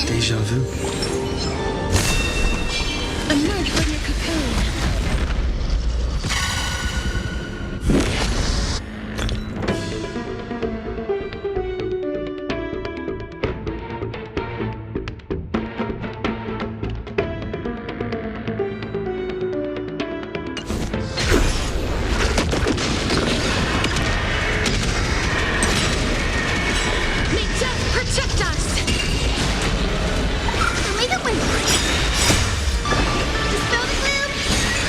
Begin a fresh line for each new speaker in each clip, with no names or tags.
Deja vu.
Emerge from your cocoon. May death protect us! May the wind dispel the gloom,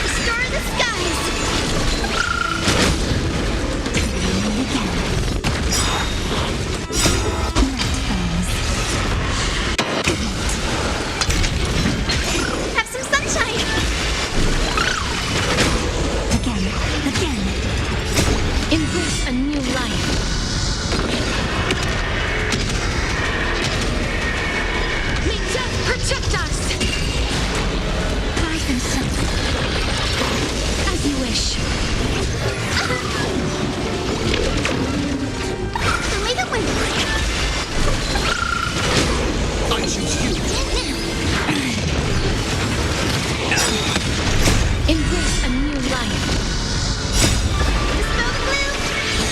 restore the skies. Have some sunshine. Again. Embrace a new life. May death protect us! Rise and shine. As you wish. May the wind.
I choose you.
Embrace a new life. Dispel the gloom,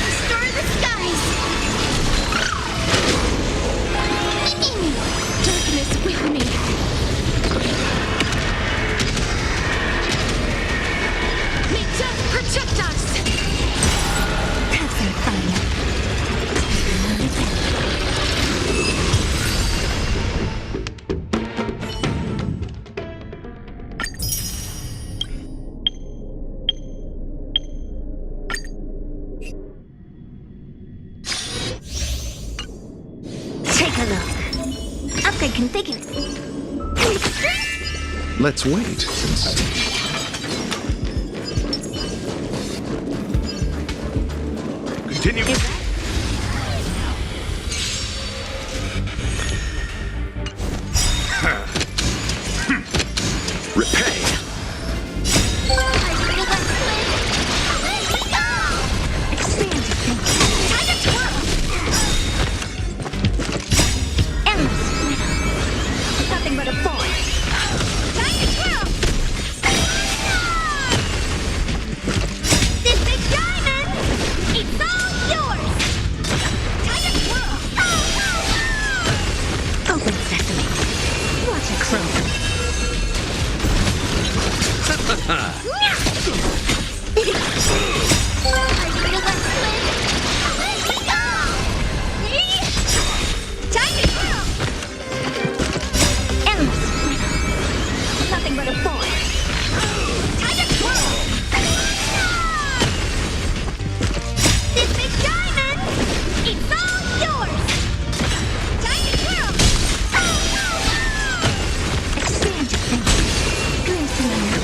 restore the skies. Darkness with me. May death protect us! Have some fun. Take a look. Upgrade configured.
Let's wait and see.
Continue.
Repay.
Nothing but a ball. Time to twirl. This big diamond, it's all yours. Time to twirl. Expand your thinking. Glimpse in the night.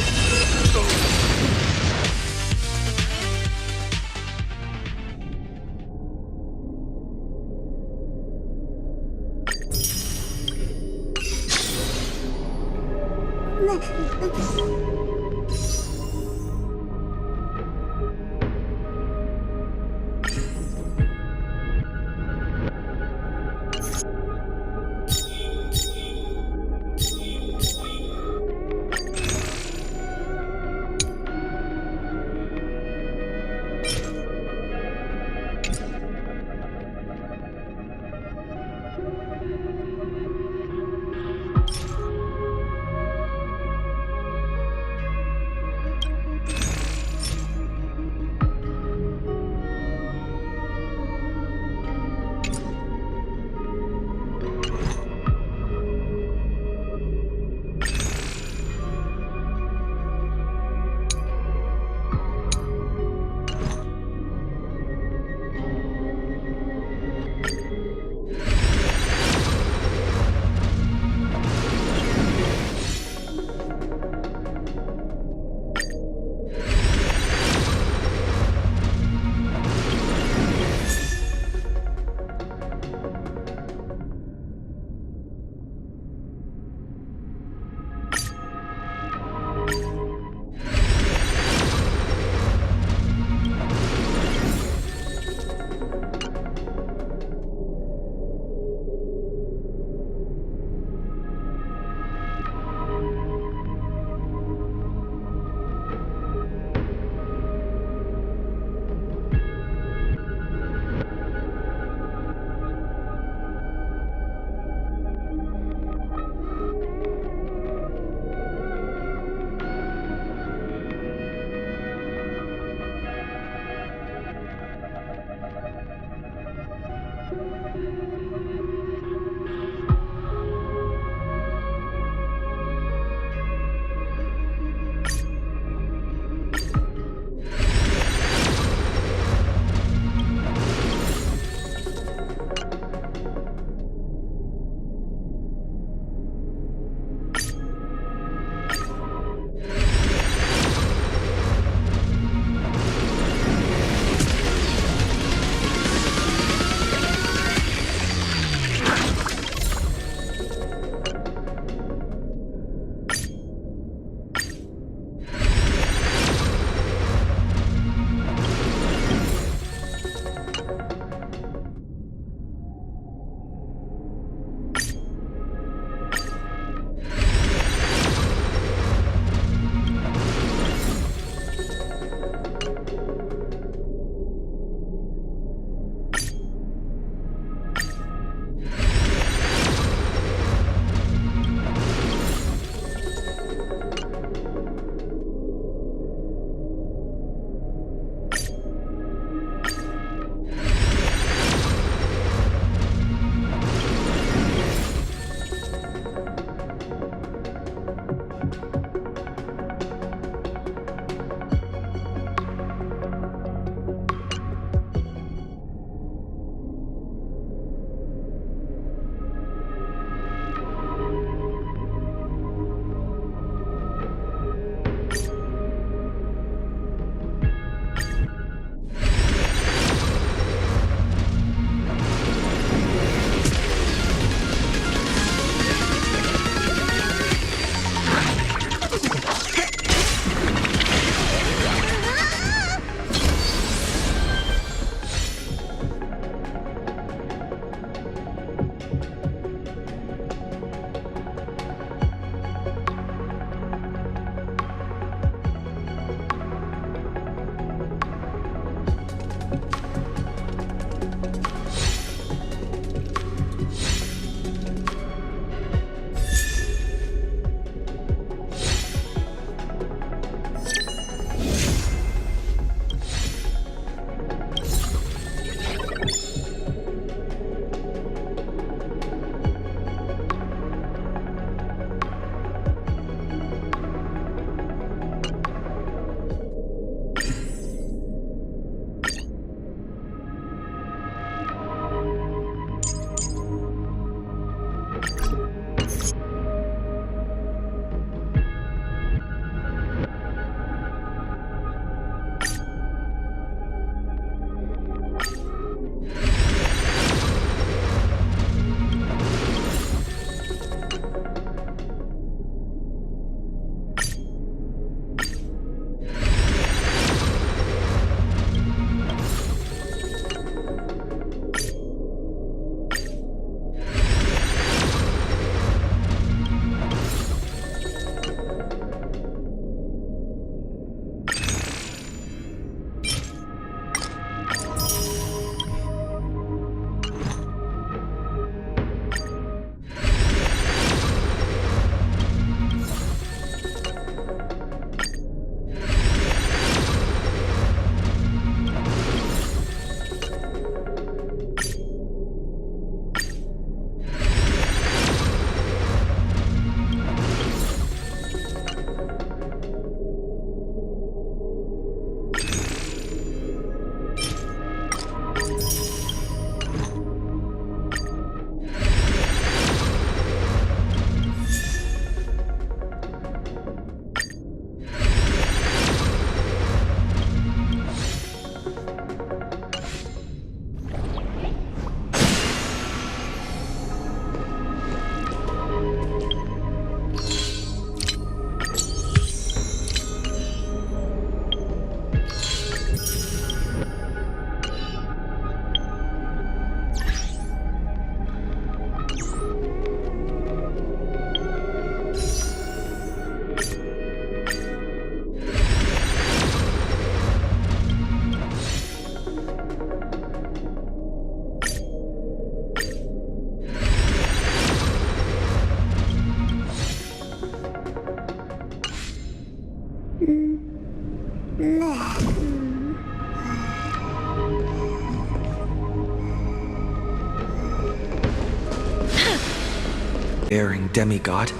Erring demigod,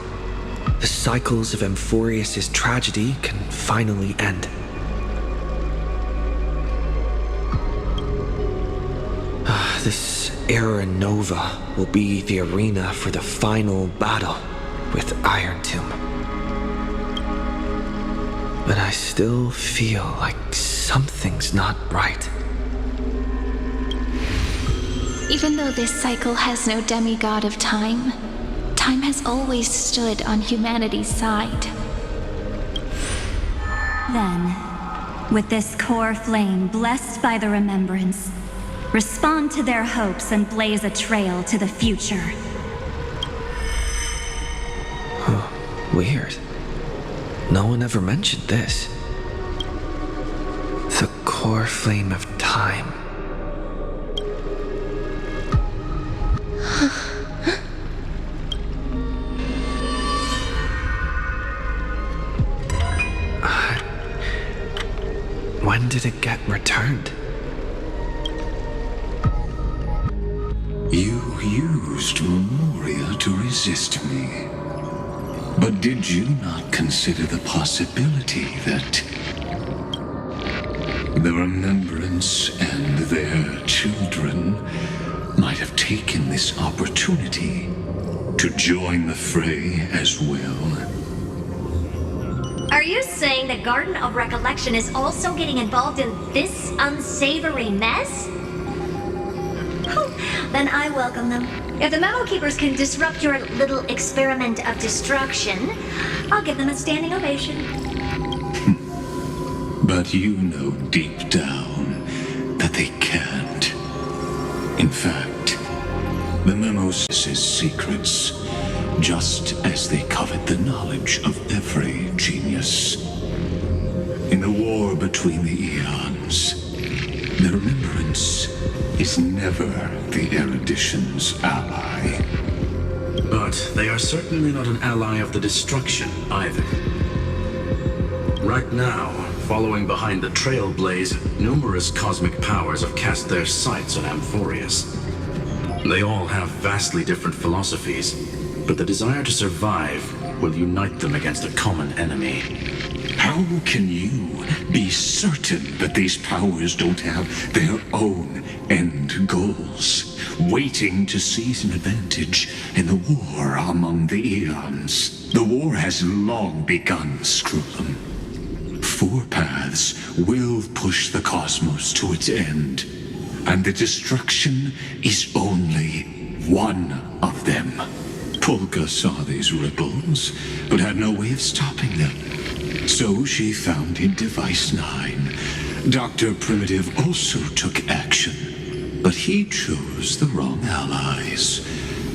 the cycles of Amphorius' tragedy can finally end. This Era Nova will be the arena for the final battle with Iron Tomb. But I still feel like something's not right.
Even though this cycle has no demigod of time, time has always stood on humanity's side.
Then, with this core flame blessed by the remembrance, respond to their hopes and blaze a trail to the future.
Weird. No one ever mentioned this. The core flame of time. When did it get returned?
You used Memoria to resist me. But did you not consider the possibility that the Remembrance and their children might have taken this opportunity to join the fray as well?
Are you saying the Garden of Recollection is also getting involved in this unsavory mess? Then I welcome them. If the Memo Keepers can disrupt your little experiment of destruction, I'll give them a standing ovation.
But you know deep down that they can't. In fact, the Memos is secrets, just as they covet the knowledge of every genius. In the war between the eons, the Remembrance is never the erudition's ally.
But they are certainly not an ally of the destruction either. Right now, following behind the Trailblaze, numerous cosmic powers have cast their sights on Amphorius. They all have vastly different philosophies, but the desire to survive will unite them against a common enemy.
How can you be certain that these powers don't have their own end goals, waiting to seize an advantage in the war among the eons? The war has long begun, Screwlum. Four paths will push the cosmos to its end, and the destruction is only one of them. Polka saw these ripples, but had no way of stopping them. So she founded Device 9. Dr. Primitive also took action, but he chose the wrong allies.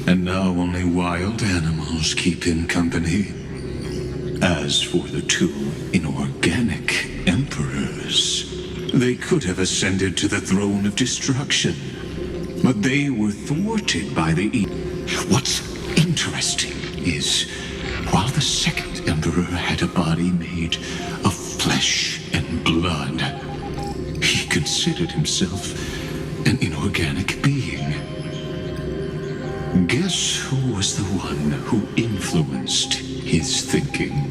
And now only wild animals keep him company. As for the two inorganic emperors, they could have ascended to the throne of destruction, but they were thwarted by the What's interesting is, while the second emperor had a body made of flesh and blood, he considered himself an inorganic being. Guess who was the one who influenced his thinking?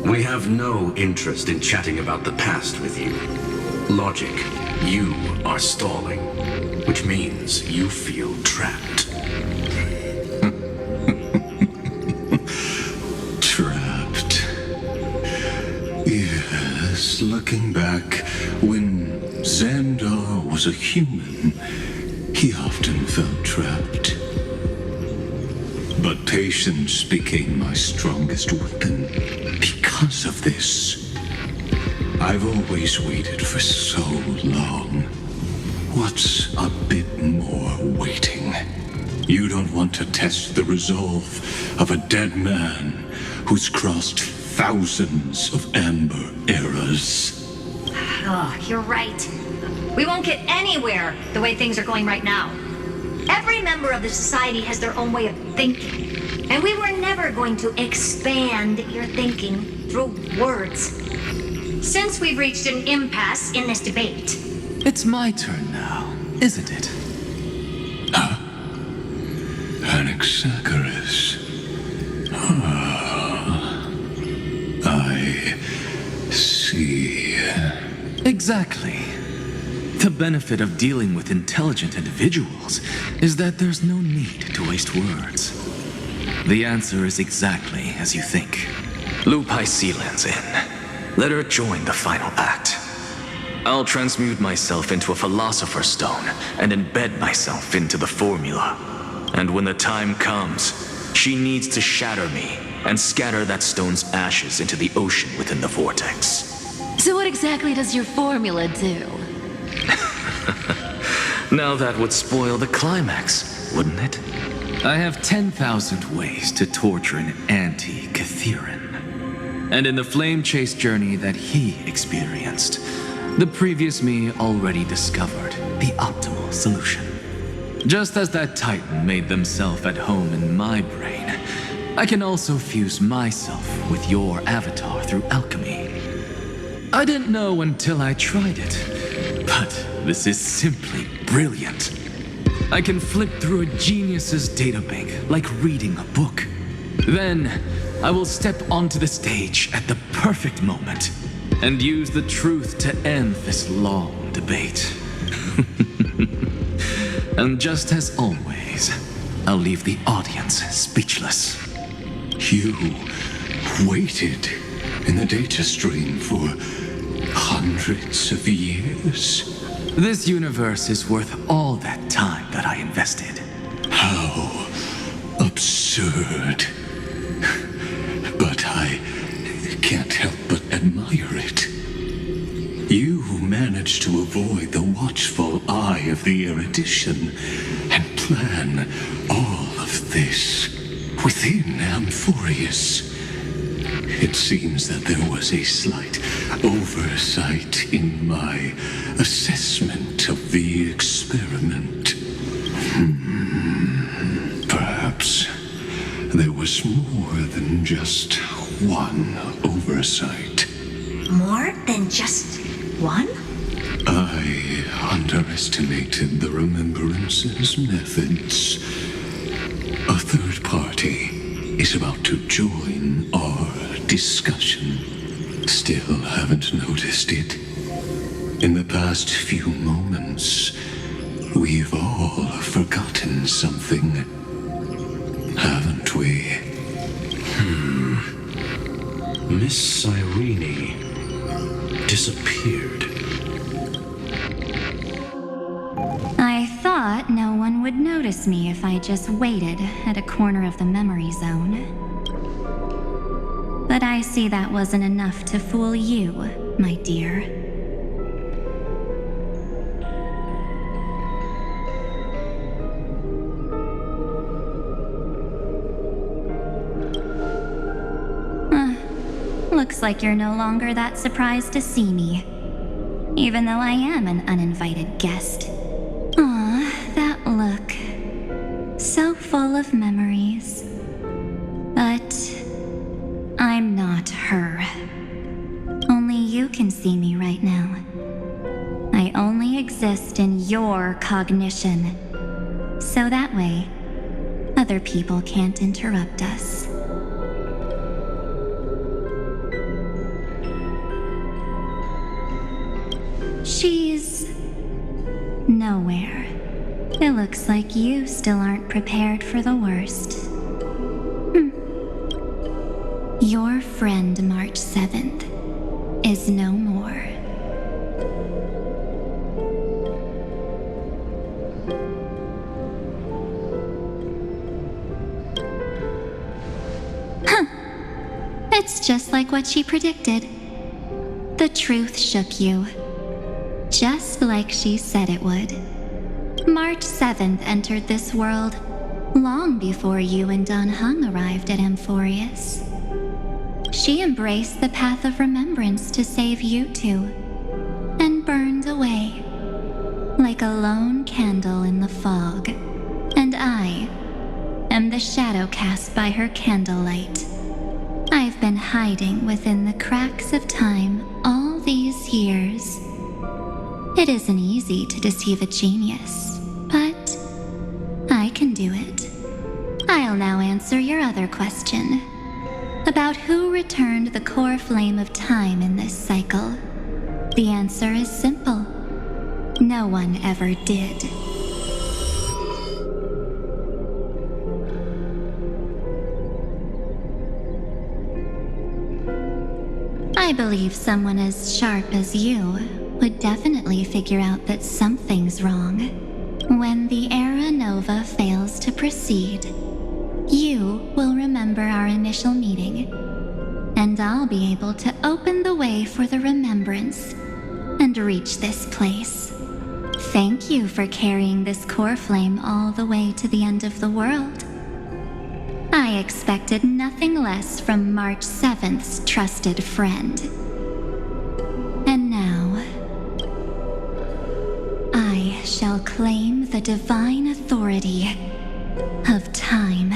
We have no interest in chatting about the past with you. Logic, you are stalling, which means you feel trapped.
Trapped. Yes, looking back, when Xandar was a human, he often felt trapped. But patience became my strongest weapon because of this. I've always waited for so long. What's a bit more waiting? You don't want to test the resolve of a dead man who's crossed thousands of amber eras.
Oh, you're right. We won't get anywhere the way things are going right now. Every member of the society has their own way of thinking, and we were never going to expand your thinking through words. Since we've reached an impasse in this debate,
It's my turn now, isn't it?
Anaxagoras. I see.
Exactly. The benefit of dealing with intelligent individuals is that there's no need to waste words. The answer is exactly as you think.
Lupai Sealand's in. Let her join the final act. I'll transmute myself into a Philosopher's Stone and embed myself into the formula. And when the time comes, she needs to shatter me and scatter that stone's ashes into the ocean within the vortex.
So what exactly does your formula do?
Now that would spoil the climax, wouldn't it?
I have 10,000 ways to torture an anti-Catheran. And in the flame chase journey that he experienced, the previous me already discovered the optimal solution. Just as that Titan made themselves at home in my brain, I can also fuse myself with your avatar through alchemy. I didn't know until I tried it, but this is simply brilliant. I can flip through a genius's databank like reading a book. Then, I will step onto the stage at the perfect moment and use the truth to end this long debate. And just as always, I'll leave the audience speechless.
You waited in the data stream for hundreds of years?
This universe is worth all that time that I invested.
How absurd. But I can't help but admire it. You managed to avoid the watchful eye of the erudition and plan all of this within Amphorius. It seems that there was a slight oversight in my assessment of the experiment. Perhaps there was more than just one oversight.
more than just one?
I underestimated the Remembrance's methods. A third party is about to join our discussion. Still haven't noticed it. In the past few moments, we've all forgotten something, haven't we?
Miss Irene disappeared.
I thought no one would notice me if I just waited at a corner of the memory zone. But I see that wasn't enough to fool you, my dear. Looks like you're no longer that surprised to see me, even though I am an uninvited guest. Aw, that look. So full of memories. But I'm not her. Only you can see me right now. I only exist in your cognition. So that way, other people can't interrupt us. She's nowhere. It looks like you still aren't prepared for the worst. Your friend March 7th is no more. It's just like what she predicted. The truth shook you. Just like she said it would. March 7th entered this world long before you and Don Hung arrived at Amphorius. She embraced the path of remembrance to save you two, and burned away like a lone candle in the fog. And I am the shadow cast by her candlelight. I've been hiding within the cracks of time all these years. It isn't easy to deceive a genius, but I can do it. I'll now answer your other question about who returned the core flame of time in this cycle. The answer is simple. No one ever did. I believe someone as sharp as you would definitely figure out that something's wrong. When the Era Nova fails to proceed, you will remember our initial meeting, and I'll be able to open the way for the remembrance and reach this place. Thank you for carrying this core flame all the way to the end of the world. I expected nothing less from March 7th's trusted friend. And now, I shall claim the divine authority of time.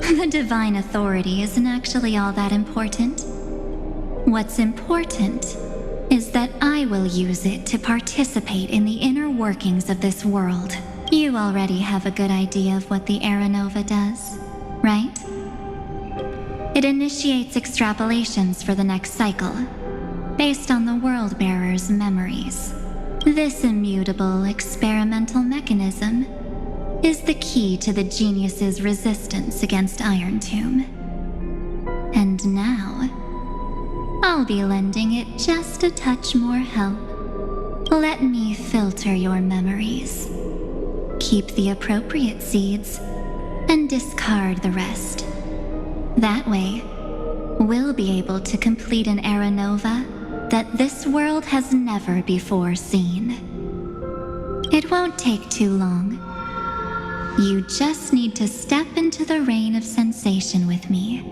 The divine authority isn't actually all that important. What's important is that I will use it to participate in the inner workings of this world. You already have a good idea of what the Era Nova does, right? It initiates extrapolations for the next cycle, based on the World Bearer's memories. This immutable experimental mechanism is the key to the genius's resistance against Iron Tomb. And now, I'll be lending it just a touch more help. Let me filter your memories. Keep the appropriate seeds and discard the rest. That way, we'll be able to complete an Era Nova that this world has never before seen. It won't take too long. You just need to step into the rain of sensation with me.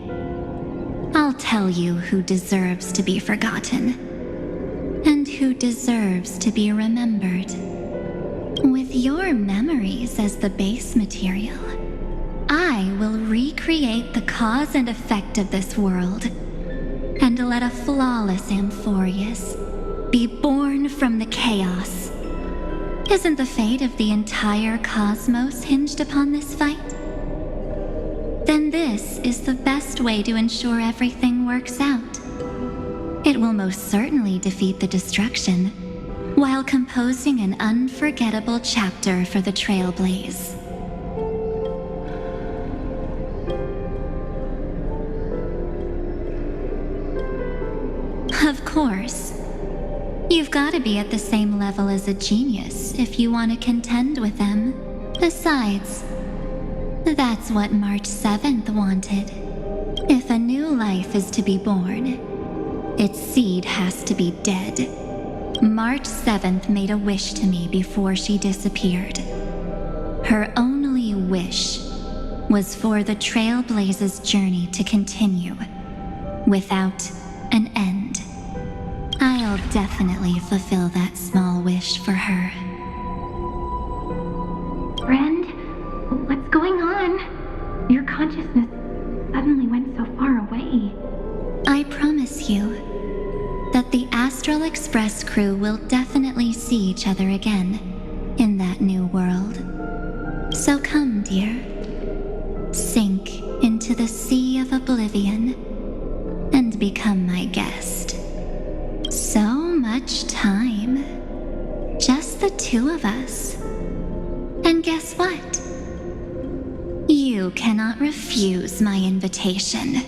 I'll tell you who deserves to be forgotten, and who deserves to be remembered. With your memories as the base material, I will recreate the cause and effect of this world, and let a flawless Amphorius be born from the chaos. Isn't the fate of the entire cosmos hinged upon this fight? Then this is the best way to ensure everything works out. It will most certainly defeat the destruction, while composing an unforgettable chapter for the Trailblaze. Of course. You've got to be at the same level as a genius if you want to contend with them. Besides, that's what March 7th wanted. If a new life is to be born, its seed has to be dead. March 7th made a wish to me before she disappeared. Her only wish was for the Trailblaze's journey to continue, without an end. I'll definitely fulfill that small wish for her.
Friend, what's going on? Your consciousness suddenly went so far away.
I promise you that the Astral Express crew will definitely see each other again in that new world. So come, dear. Sink into the sea of oblivion and become my guest. So much time. Just the two of us. And guess what? You cannot refuse my invitation.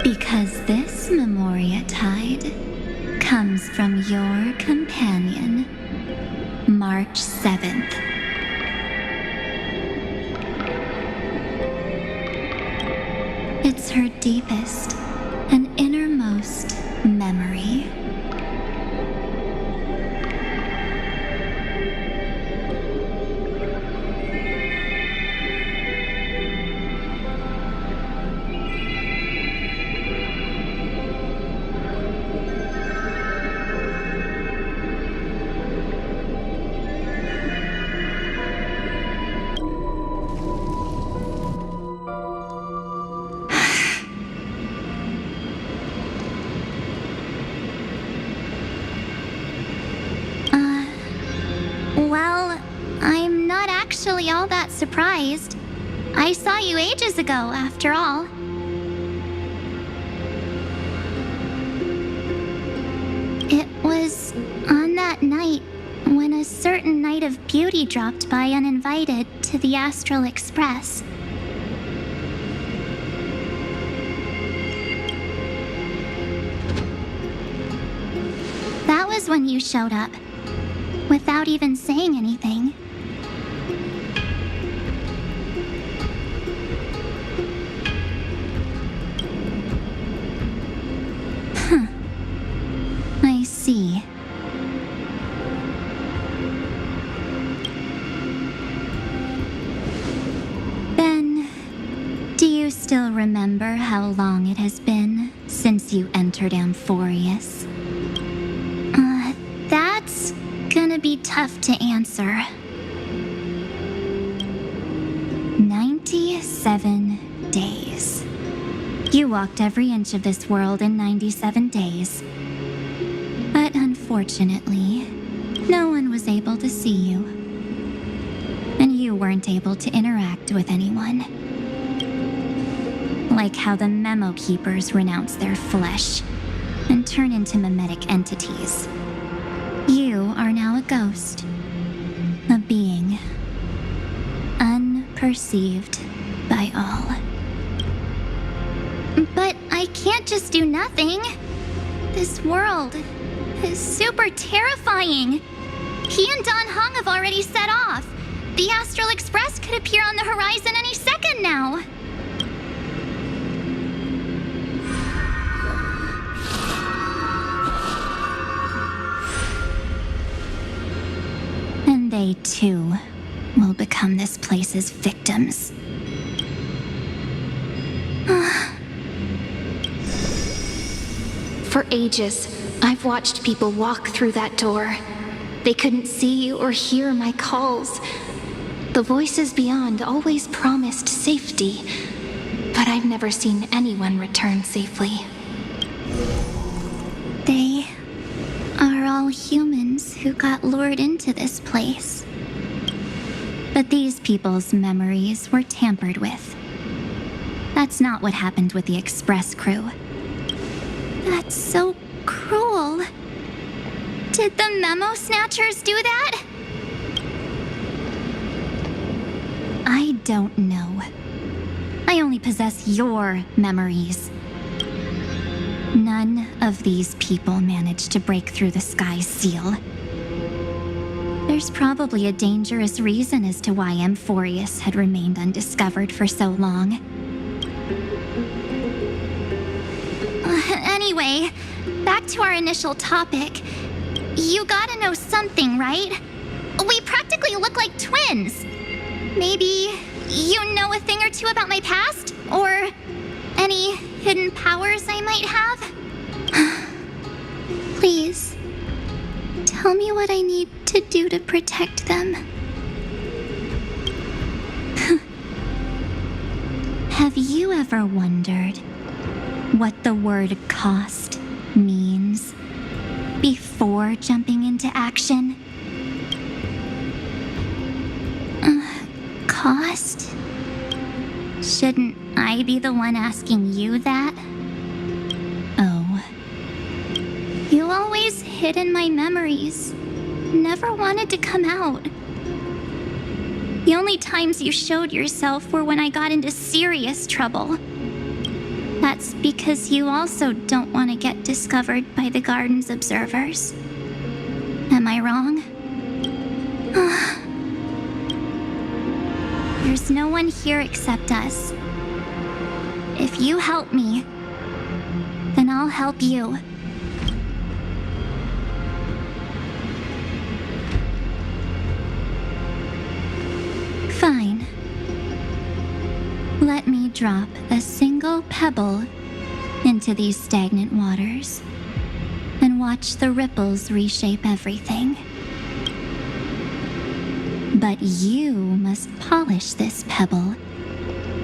Because this Memoria Tide comes from your companion, March 7th. It's her deepest and innermost memory. Well, I'm not actually all that surprised. I saw you ages ago, after all. It was on that night when a certain Knight of Beauty dropped by uninvited to the Astral Express. That was when you showed up, without even saying anything. I see. Ben, do you still remember how long it has been since you entered Amphorius? That's gonna be tough to answer. 97 days. You walked every inch of this world in 97 days. But unfortunately, no one was able to see you. And you weren't able to interact with anyone. Like how the Memo Keepers renounce their flesh and turn into mimetic entities. You are now a ghost. A being. Unperceived by all. But I can't just do nothing. This world is super terrifying. He and Don Hung have already set off. The Astral Express could appear on the horizon any second now. And they too will become this place's victims.
For ages, I've watched people walk through that door. They couldn't see or hear my calls. The voices beyond always promised safety, but I've never seen anyone return safely.
They are all humans who got lured into this place. But these people's memories were tampered with. That's not what happened with the Express crew. That's so cruel. Did the Memo Snatchers do that? I don't know. I only possess your memories. None of these people managed to break through the sky's seal. There's probably a dangerous reason as to why Amphorius had remained undiscovered for so long. Anyway, back to our initial topic. You gotta know something, right? We practically look like twins. Maybe you know a thing or two about my past? Or any hidden powers I might have? Please, tell me what I need to do to protect them. Have you ever wondered what the word cost means before jumping into action? Cost? Shouldn't I be the one asking you that? Oh. You always hid in my memories. Never wanted to come out. The only times you showed yourself were when I got into serious trouble. That's because you also don't want to get discovered by the garden's observers. Am I wrong? There's no one here except us. If you help me, then I'll help you. Fine. Let me drop a single pebble into these stagnant waters and watch the ripples reshape everything. But you must polish this pebble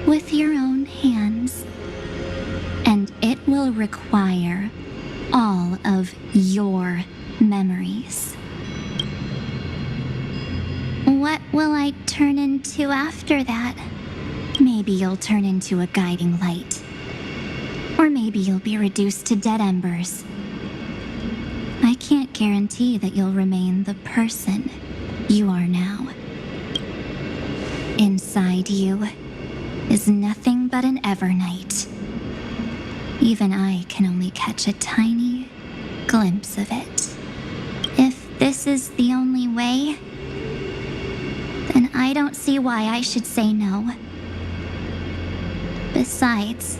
with your own hands, and it will require all of your memories. What will I turn into after that? Maybe you'll turn into a guiding light. Or maybe you'll be reduced to dead embers. I can't guarantee that you'll remain the person you are now. Inside you is nothing but an Evernight. Even I can only catch a tiny glimpse of it. If this is the only way, then I don't see why I should say no. Besides,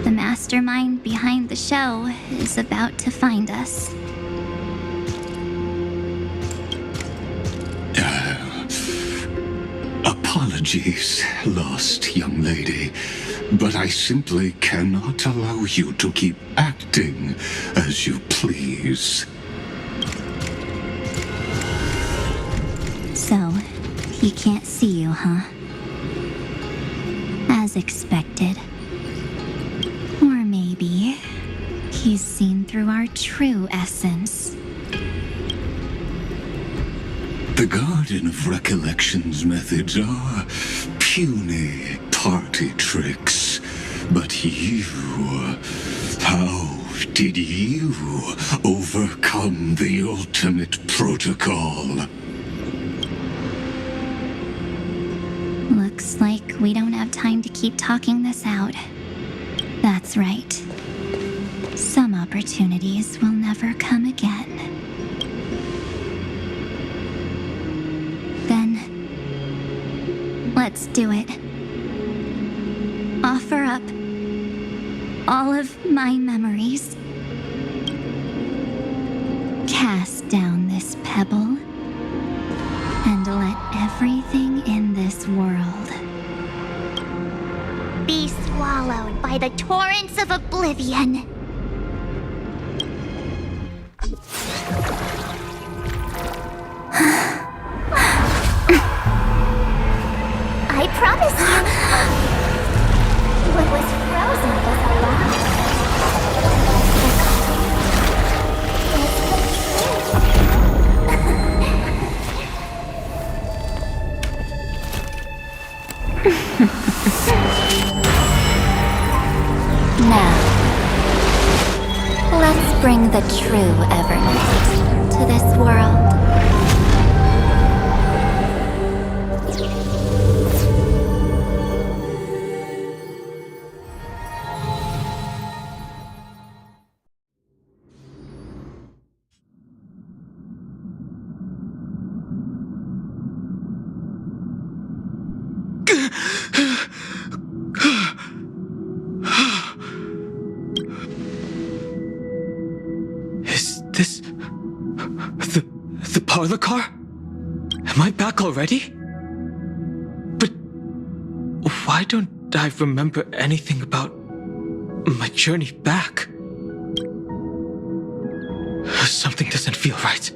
the mastermind behind the show is about to find us.
Apologies, lost young lady, but I simply cannot allow you to keep acting as you please.
So, he can't see you, huh? As expected. Or maybe he's seen through our true essence.
The Garden of Recollection's methods are puny party tricks. But you, how did you overcome the ultimate protocol?
Looks like we don't have time to keep talking this out. That's right. Some opportunities will never come again. Then, let's do it. Offer up all of my memories. Cast down this pebble and let everything in this world
Be swallowed by the torrents of oblivion. I promise you, what was frozen was alive.
Now, let's bring the true Evernight to this world.
Is this the parlor car? Am I back already? But why don't I remember anything about my journey back? Something doesn't feel right.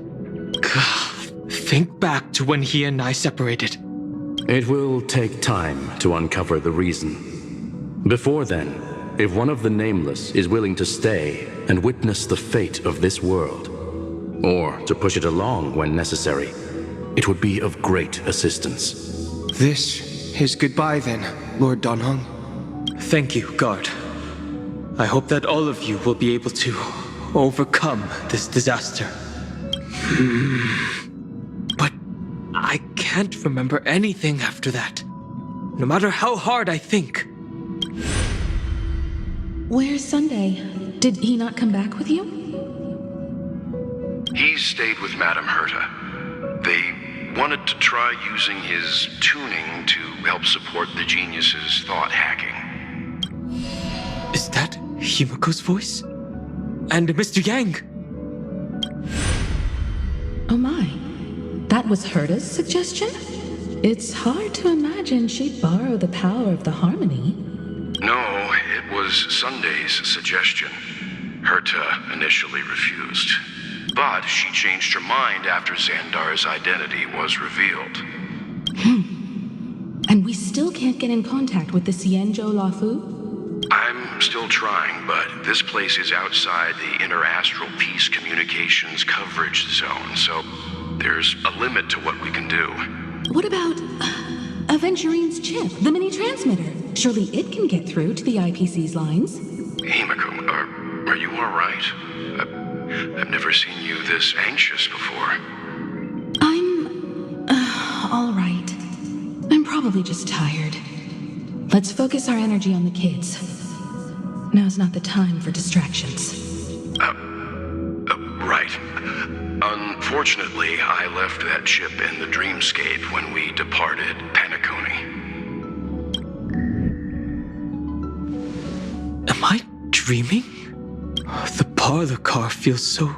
Think back to when he and I separated.
It will take time to uncover the reason. Before then, if one of the Nameless is willing to stay and witness the fate of this world, or to push it along when necessary, it would be of great assistance.
This is goodbye then, Lord Donhong.
Thank you, guard. I hope that all of you will be able to overcome this disaster. But I can't remember anything after that. No matter how hard I think.
Where's Sunday? Did he not come back with you?
He's stayed with Madame Herta. They wanted to try using his tuning to help support the genius's thought hacking.
Is that Himiko's voice? And Mr. Yang?
Oh my. That was Herta's suggestion? It's hard to imagine she'd borrow the power of the harmony.
No, it was Sunday's suggestion. Herta initially refused. But she changed her mind after Xandar's identity was revealed.
And we still can't get in contact with the Xianzhou Lafu?
I'm still trying, but this place is outside the interastral peace communications coverage zone, so there's a limit to what we can do.
What about Aventurine's chip, the mini-transmitter? Surely it can get through to the IPC's lines.
Himiko, are you all right? I've never seen you this anxious before.
I'm all right. I'm probably just tired. Let's focus our energy on the kids. Now's not the time for distractions.
Right. Unfortunately, I left that chip in the dreamscape when we departed Penacony.
Am I dreaming? The parlor car feels so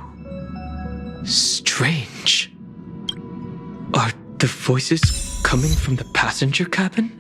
strange. Are the voices coming from the passenger cabin?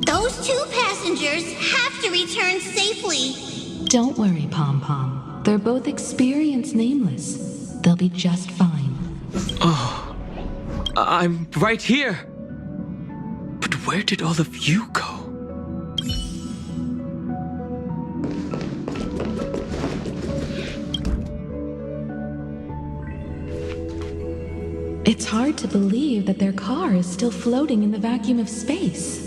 Those two passengers have to return safely.
Don't worry, Pom Pom. They're both experienced nameless. They'll be just fine.
Oh, I'm right here. But where did all of you go?
It's hard to believe that their car is still floating in the vacuum of space.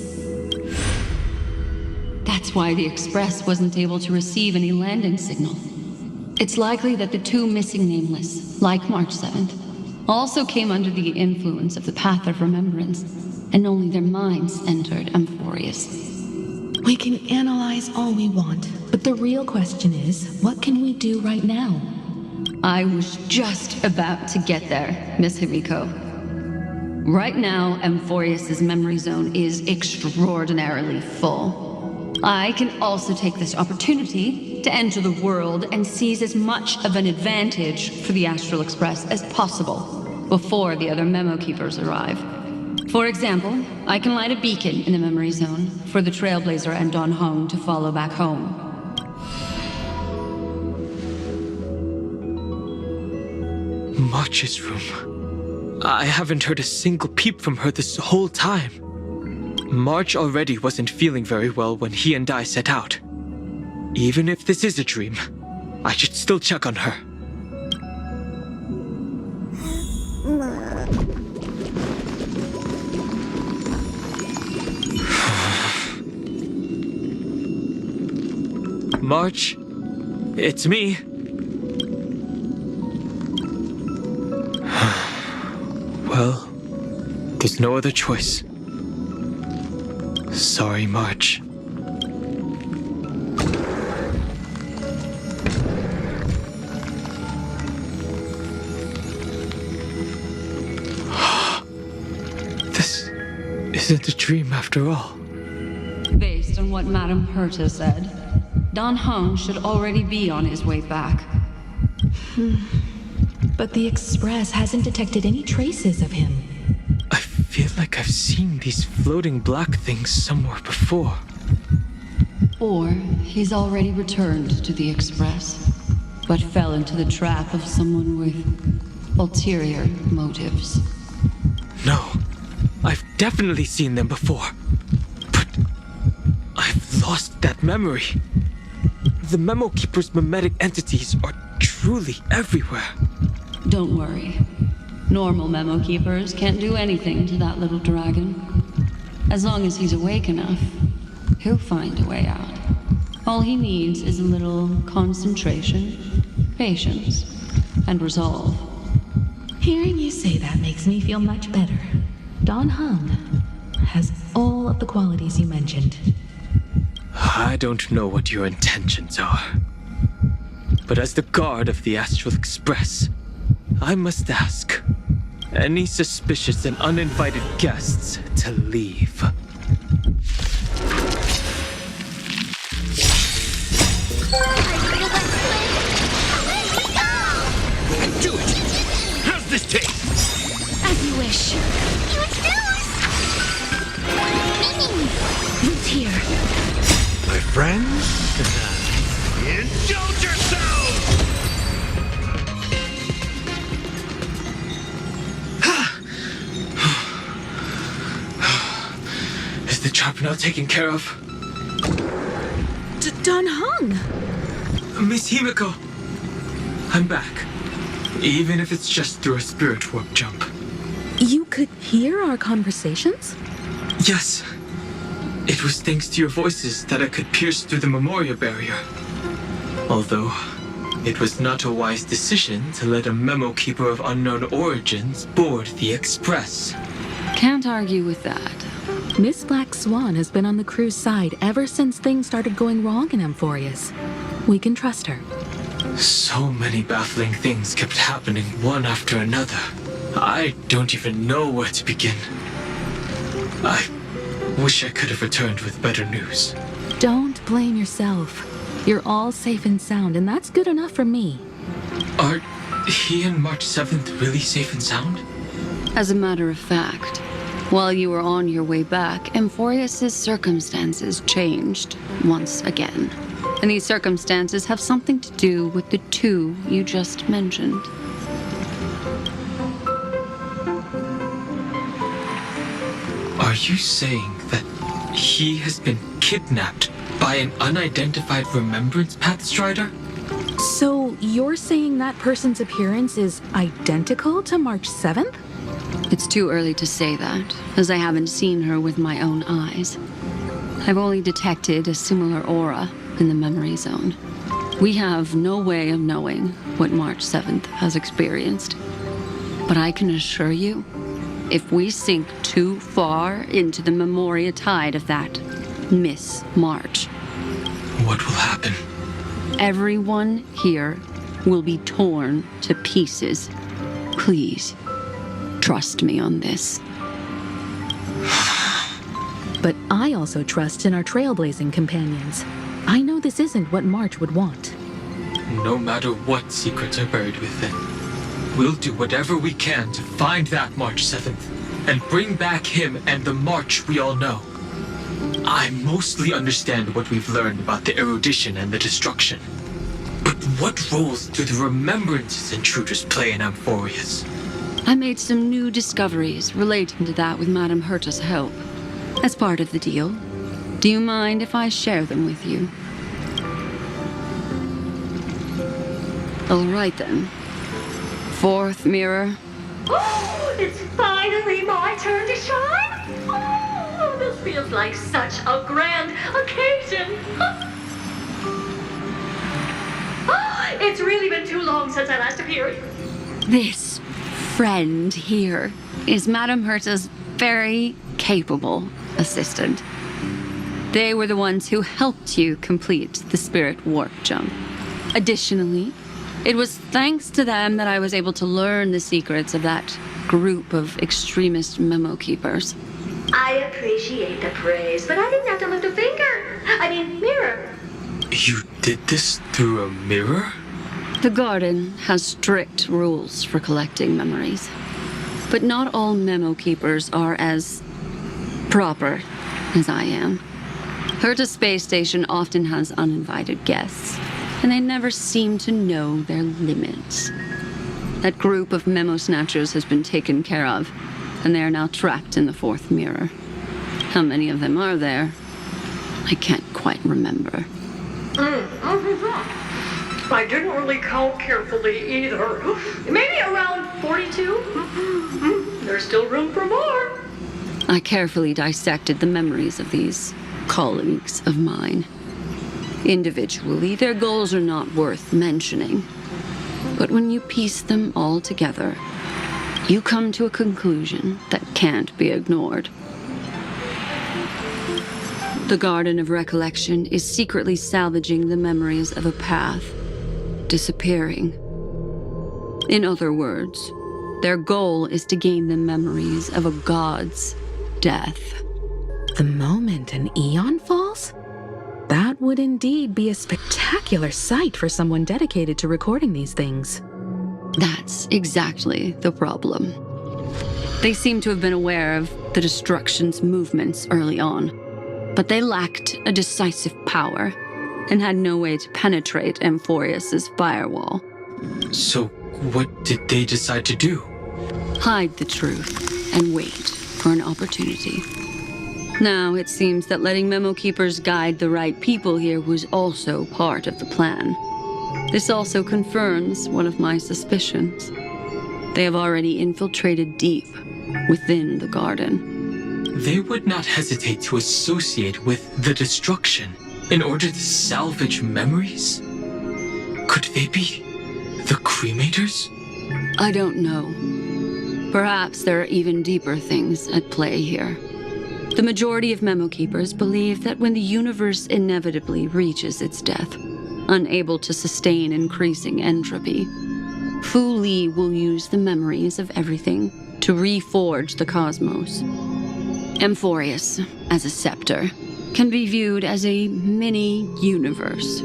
That's why the Express wasn't able to receive any landing signal. It's likely that the two missing nameless, like March 7th, also came under the influence of the Path of Remembrance, and only their minds entered Amphorius.
We can analyze all we want, but the real question is, what can we do right now?
I was just about to get there, Miss Himiko. Right now, Amphorius' memory zone is extraordinarily full. I can also take this opportunity to enter the world and seize as much of an advantage for the Astral Express as possible before the other memo keepers arrive. For example, I can light a beacon in the memory zone for the Trailblazer and Don Hong to follow back home.
March's room. I haven't heard a single peep from her this whole time. March already wasn't feeling very well when he and I set out. Even if this is a dream, I should still check on her. March, it's me. Well, there's no other choice. Sorry, March. This isn't a dream after all.
Based on what Madame Herta said, Don Hung should already be on his way back.
But the Express hasn't detected any traces of him.
I feel like I've seen these floating black things somewhere before.
Or he's already returned to the Express, but fell into the trap of someone with ulterior motives.
No, I've definitely seen them before. But I've lost that memory. The Memo Keeper's mimetic entities are truly everywhere.
Don't worry. Normal Memo Keepers can't do anything to that little dragon. As long as he's awake enough, he'll find a way out. All he needs is a little concentration, patience, and resolve.
Hearing you say that makes me feel much better. Don Hung has all of the qualities you mentioned.
I don't know what your intentions are. But as the guard of the Astral Express, I must ask any suspicious and uninvited guests to leave.
Do it! How's this taste?
As you wish.
Huge news!
Root here.
My friends, indulge yourselves!
Is the trap now taken care of?
Don Hung!
Miss Himiko, I'm back. Even if it's just through a spirit warp jump.
You could hear our conversations?
Yes. It was thanks to your voices that I could pierce through the memorial barrier. Although, it was not a wise decision to let a Memo Keeper of unknown origins board the Express.
Can't argue with that.
Miss Black Swan has been on the crew's side ever since things started going wrong in Amphorius. We can trust her.
So many baffling things kept happening one after another. I don't even know where to begin. I wish I could have returned with better news.
Don't blame yourself. You're all safe and sound, and that's good enough for me.
Are he and March 7th really safe and sound?
As a matter of fact, while you were on your way back, Amphorius' circumstances changed once again. And these circumstances have something to do with the two you just mentioned.
Are you saying that he has been kidnapped by an unidentified Remembrance Path Strider?
So you're saying that person's appearance is identical to March 7th?
It's too early to say that, as I haven't seen her with my own eyes. I've only detected a similar aura in the memory zone. We have no way of knowing what March 7th has experienced. But I can assure you, if we sink too far into the Memoria tide of that Miss March,
what will happen?
Everyone here will be torn to pieces. Please, trust me on this.
But I also trust in our trailblazing companions. I know this isn't what March would want.
No matter what secrets are buried within, we'll do whatever we can to find that March 7th and bring back him and the March we all know. I mostly understand what we've learned about the erudition and the destruction. But what roles do the Remembrances intruders play in Amphorius?
I made some new discoveries relating to that with Madame Herta's help. As part of the deal, do you mind if I share them with you? All right then. Fourth mirror.
Oh, it's finally my turn to shine! Oh, this feels like such a grand occasion! Oh, it's really been too long since I last appeared.
This friend here is Madame Herta's very capable assistant. They were the ones who helped you complete the spirit warp jump. Additionally, it was thanks to them that I was able to learn the secrets of that group of extremist memo keepers.
I appreciate the praise, but I didn't have to lift a finger. Mirror.
You did this through a mirror?
The garden has strict rules for collecting memories. But not all memo keepers are as proper as I am. Herta Space Station often has uninvited guests, and they never seem to know their limits. That group of memo snatchers has been taken care of, and they are now trapped in the fourth mirror. How many of them are there? I can't quite remember.
I didn't really count carefully either. Maybe around 42? There's still room for more.
I carefully dissected the memories of these colleagues of mine. Individually, their goals are not worth mentioning. But when you piece them all together, you come to a conclusion that can't be ignored. The Garden of Recollection is secretly salvaging the memories of a path disappearing. In other words, their goal is to gain the memories of a god's death.
The moment an eon falls? That would indeed be a spectacular sight for someone dedicated to recording these things.
That's exactly the problem. They seem to have been aware of the destruction's movements early on, but they lacked a decisive power and had no way to penetrate Amphorius's firewall.
So, what did they decide to do?
Hide the truth and wait for an opportunity. Now, it seems that letting memo keepers guide the right people here was also part of the plan. This also confirms one of my suspicions. They have already infiltrated deep within the garden.
They would not hesitate to associate with the destruction in order to salvage memories? Could they be the cremators?
I don't know. Perhaps there are even deeper things at play here. The majority of memo keepers believe that when the universe inevitably reaches its death, unable to sustain increasing entropy, Fu Li will use the memories of everything to reforge the cosmos. Amphorius, as a scepter, can be viewed as a mini-universe.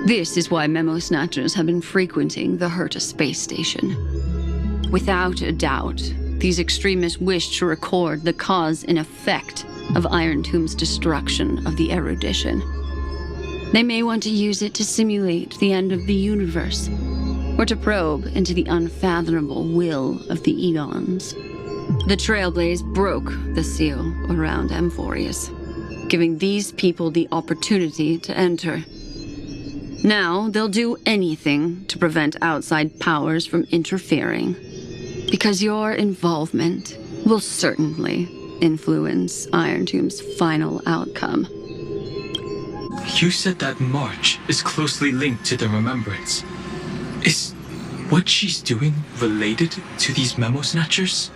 This is why memo snatchers have been frequenting the Herta space station. Without a doubt, these extremists wish to record the cause and effect of Iron Tomb's destruction of the erudition. They may want to use it to simulate the end of the universe, or to probe into the unfathomable will of the eons. The Trailblaze broke the seal around Amphorius, giving these people the opportunity to enter. Now, they'll do anything to prevent outside powers from interfering, because your involvement will certainly influence Iron Tomb's final outcome.
You said that March is closely linked to the Remembrance. Is what she's doing related to these memo snatchers?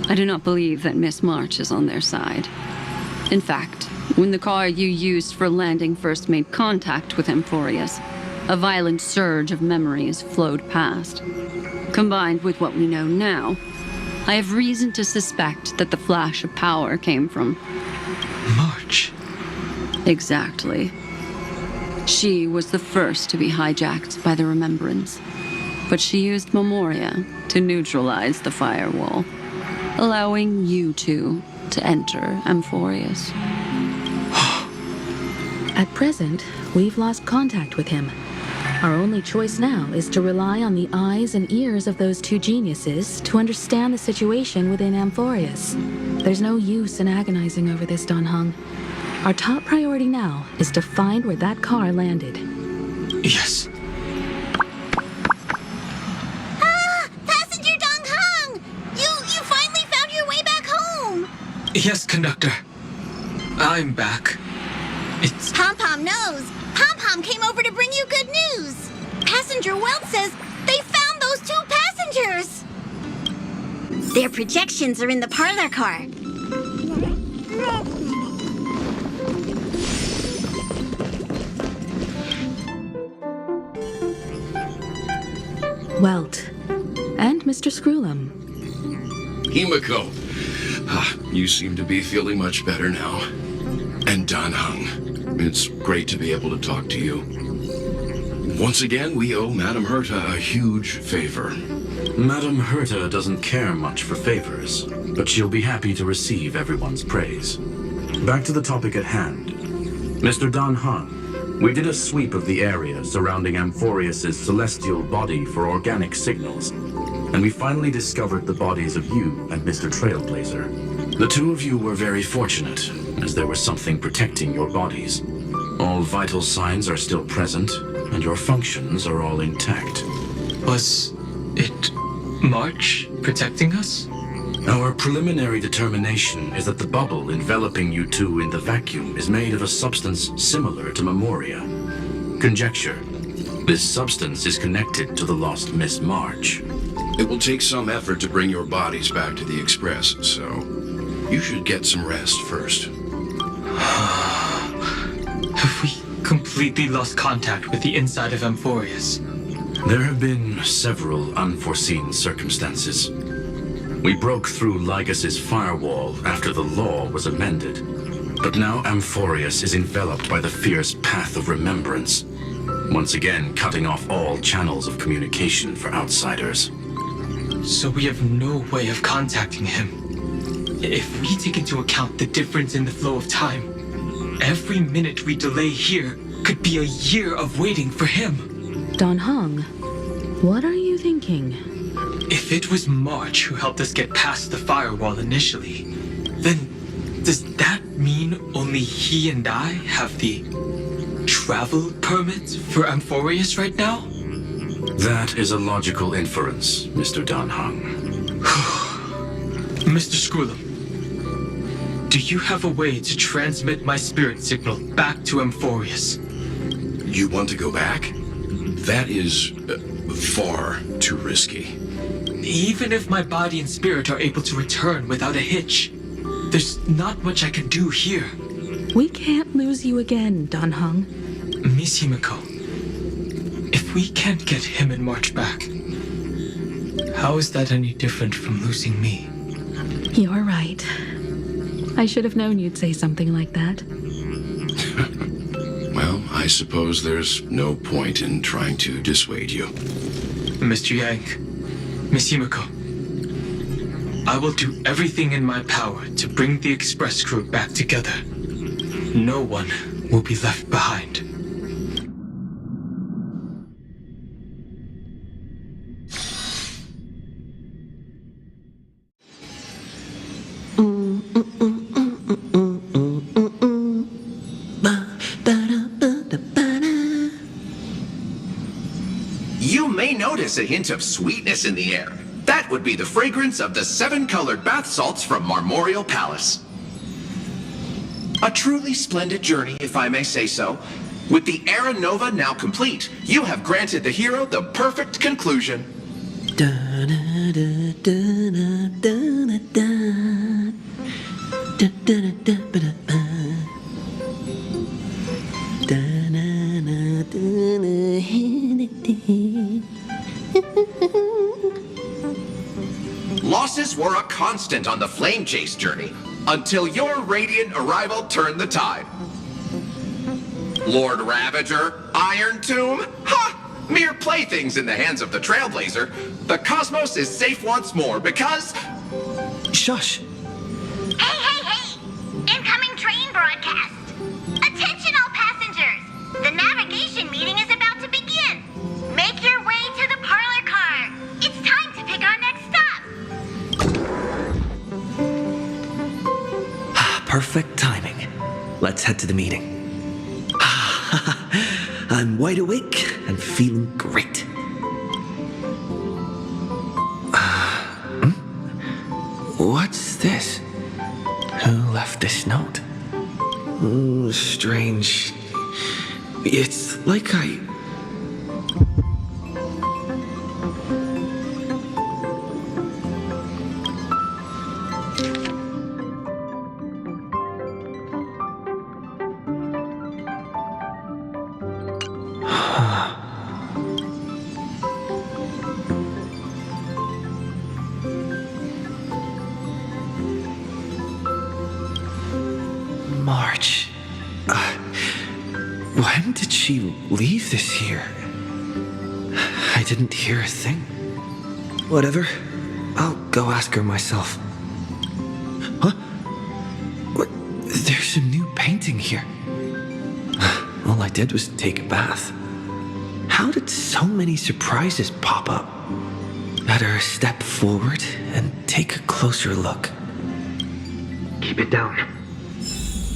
I do not believe that Miss March is on their side. In fact, when the car you used for landing first made contact with Amphorius, a violent surge of memories flowed past. Combined with what we know now, I have reason to suspect that the flash of power came from
March.
Exactly. She was the first to be hijacked by the Remembrance, but she used Memoria to neutralize the firewall, allowing you two to enter Amphorius.
At present, we've lost contact with him. Our only choice now is to rely on the eyes and ears of those two geniuses to understand the situation within Amphorius. There's no use in agonizing over this, Don Hung. Our top priority now is to find where that car landed.
Yes. Yes, conductor. I'm back. It's...
Pom-Pom knows. Pom-Pom came over to bring you good news. Passenger Welt says they found those 2 passengers. Their projections are in the parlor car.
Welt. And Mr. Screwlum.
Himiko, you seem to be feeling much better now. And Dan Hung, it's great to be able to talk to you. Once again, we owe Madame Herta a huge favor.
Madame Herta doesn't care much for favors, but she'll be happy to receive everyone's praise. Back to the topic at hand. Mr. Dan Hung, we did a sweep of the area surrounding Amphorius' celestial body for organic signals, and we finally discovered the bodies of you and Mr. Trailblazer. The 2 of you were very fortunate, as there was something protecting your bodies. All vital signs are still present, and your functions are all intact.
Was it March protecting us?
Our preliminary determination is that the bubble enveloping you 2 in the vacuum is made of a substance similar to Memoria. Conjecture. This substance is connected to the lost Miss March.
It will take some effort to bring your bodies back to the Express, so you should get some rest first.
Have we completely lost contact with the inside of Amphorius?
There have been several unforeseen circumstances. We broke through Lygas's firewall after the law was amended. But now Amphorius is enveloped by the fierce path of remembrance, once again cutting off all channels of communication for outsiders.
So we have no way of contacting him. If we take into account the difference in the flow of time, every minute we delay here could be a year of waiting for him.
Dan Hung, what are you thinking?
If it was March who helped us get past the firewall initially, then does that mean only he and I have the travel permit for Amphorius right now?
That is a logical inference, Mr. Dan Hung.
Mr. Screwlum, do you have a way to transmit my spirit signal back to Amphorius?
You want to go back? That is far too risky.
Even if my body and spirit are able to return without a hitch, there's not much I can do here.
We can't lose you again, Dan Hung.
Miss Himiko, if we can't get him and March back, how is that any different from losing me?
You're right. I should have known you'd say something like that.
Well, I suppose there's no point in trying to dissuade you.
Mr. Yang, Miss Himiko, I will do everything in my power to bring the Express crew back together. No one will be left behind.
You may notice a hint of sweetness in the air. That would be the fragrance of the 7-colored bath salts from Marmorial Palace. A truly splendid journey, if I may say so. With the Era Nova now complete, you have granted the hero the perfect conclusion. Losses were a constant on the Flame Chase journey, until your radiant arrival turned the tide. Lord Ravager, Iron Tomb, ha! Mere playthings in the hands of the Trailblazer. The cosmos is safe once more because...
Shush!
Hey! Incoming train broadcast! Attention all passengers! The navigation meeting is about to begin! Make your way to the parlor car! It's time to pick our next stop!
Perfect timing. Let's head to the meeting. I'm wide awake and feeling great. What's this? Who left this note? Oh, strange. It's like I... March. When did she leave this here? I didn't hear a thing. Whatever. I'll go ask her myself. Huh? What? There's a new painting here. All I did was take a bath. How did so many surprises pop up? Better step forward and take a closer look.
Keep it down.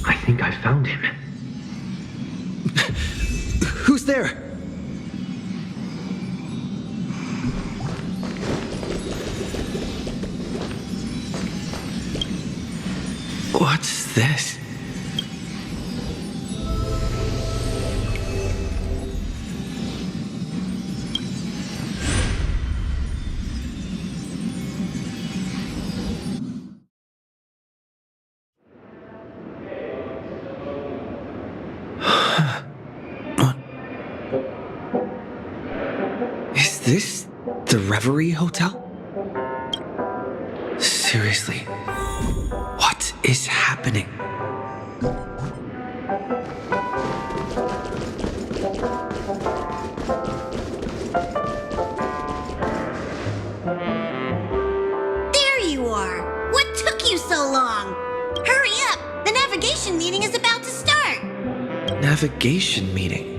I think I found him.
Who's there? What's this? Is this the Reverie Hotel? Seriously, what is happening?
There you are! What took you so long? Hurry up! The navigation meeting is about to start!
Navigation meeting?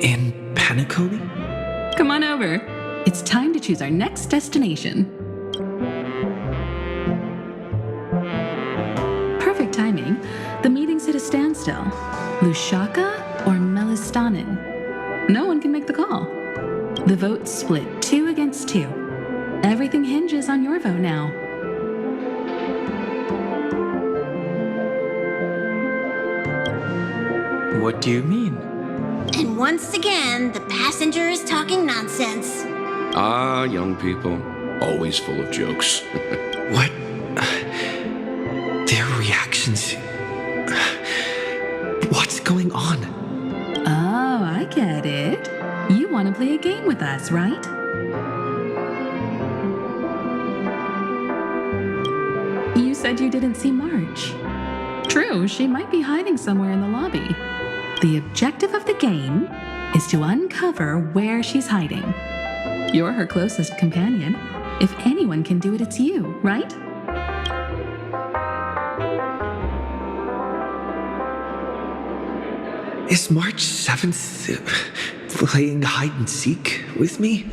In Paniconi?
Come on over. It's time to choose our next destination. Perfect timing. The meeting's at a standstill. Lushaka or Melistanin? No one can make the call. The vote's split 2 against 2. Everything hinges on your vote now.
What do you mean?
And once again, the passenger is talking nonsense.
Ah, young people. Always full of jokes.
What? Their reactions. What's going on?
Oh, I get it. You want to play a game with us, right? You said you didn't see March. True, she might be hiding somewhere in the lobby. The objective of the game is to uncover where she's hiding. You're her closest companion. If anyone can do it, it's you, right?
Is March 7th playing hide and seek with me?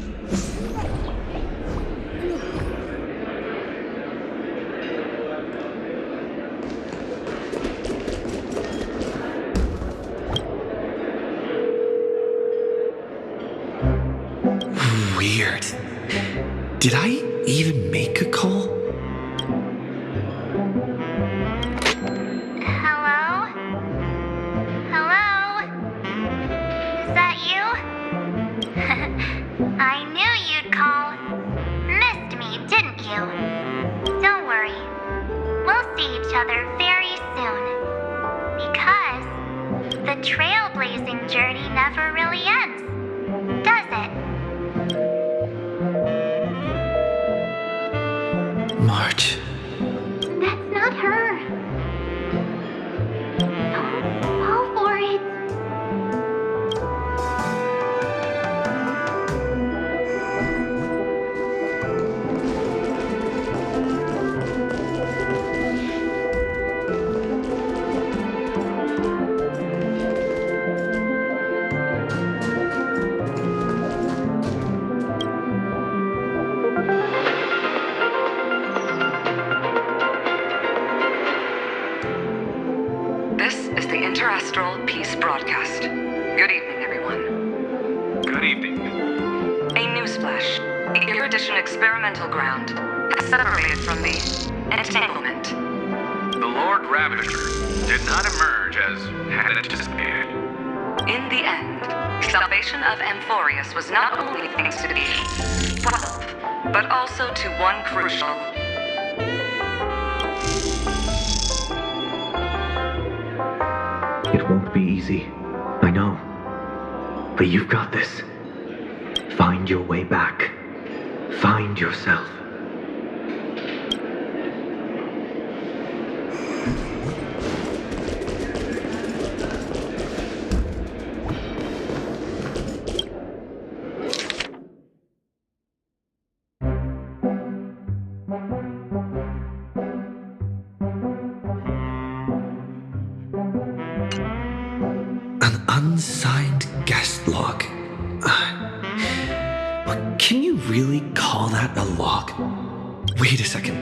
Weird. Did I even make a call?
Hello? Hello? Is that you? I knew you'd call. Missed me, didn't you? Don't worry. We'll see each other very soon. Because the trailblazing journey never really ends, does it?
March.
That's not her. Don't fall for it.
Terrestrial Peace Broadcast. Good evening, everyone.
Good evening.
A newsflash. Your Edition experimental ground has separated from me. entanglement.
The Lord Ravager did not emerge as had anticipated.
In the end, salvation of Amphorius was not only things to be proud of, but also to one crucial.
It won't be easy, I know. But you've got this. Find your way back. Find yourself.
An unsigned guest log. Can you really call that a log? Wait a second.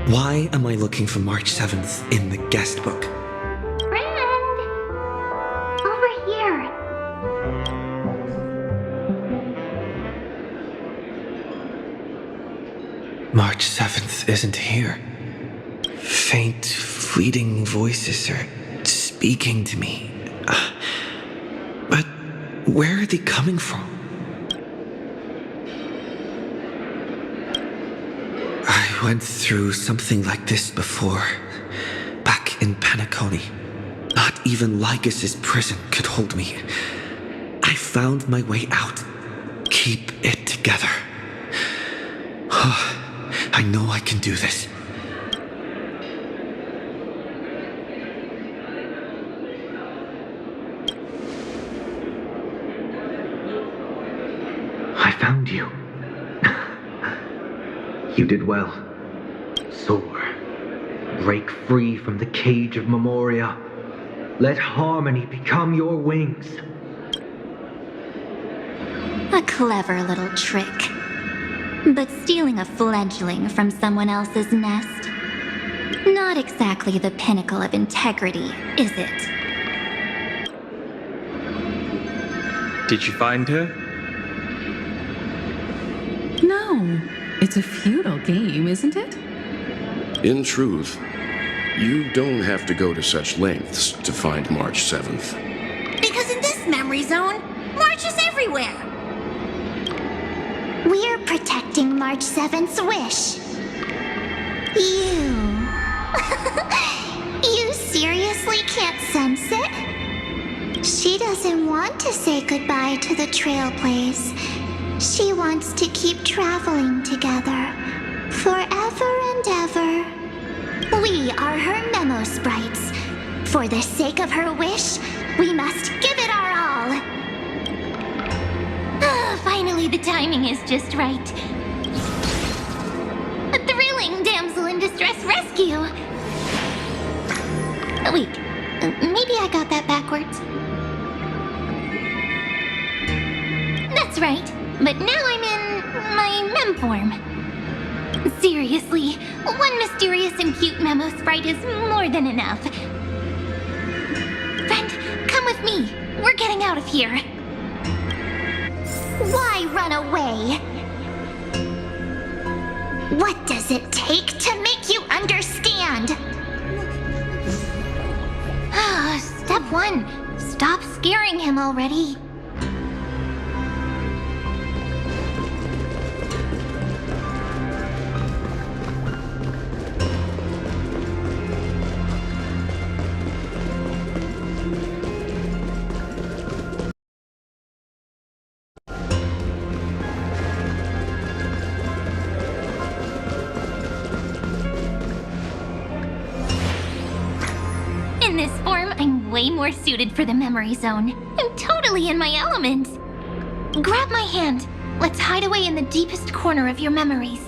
Why am I looking for March 7th in the guest book?
Friend! Over here.
March 7th isn't here. Faint, fleeting voices are speaking to me. But where are they coming from? I went through something like this before, back in Penacony. Not even Lycus's prison could hold me. I found my way out. Keep it together. I know I can do this.
I found you. You did well. Soar. Break free from the cage of Memoria. Let harmony become your wings.
A clever little trick. But stealing a fledgling from someone else's nest? Not exactly the pinnacle of integrity, is it?
Did you find her?
No. It's a futile game, isn't it?
In truth, you don't have to go to such lengths to find March 7th.
Because in this memory zone, March is everywhere.
We're protecting March 7th's wish. You seriously can't sense it? She doesn't want to say goodbye to the Trailblaze. She wants to keep traveling together, forever and ever. We are her memo sprites. For the sake of her wish, we must give it our all.
Finally, the timing is just right. A thrilling damsel in distress rescue.
Wait, maybe I got that backwards.
That's right, but now I'm in my mem form. Seriously, one mysterious and cute memo sprite is more than enough. Friend, come with me. We're getting out of here.
Why run away? What does it take to make you understand?
Step 1. Stop scaring him already. In this form, I'm way more suited for the memory zone. I'm totally in my element. Grab my hand. Let's hide away in the deepest corner of your memories.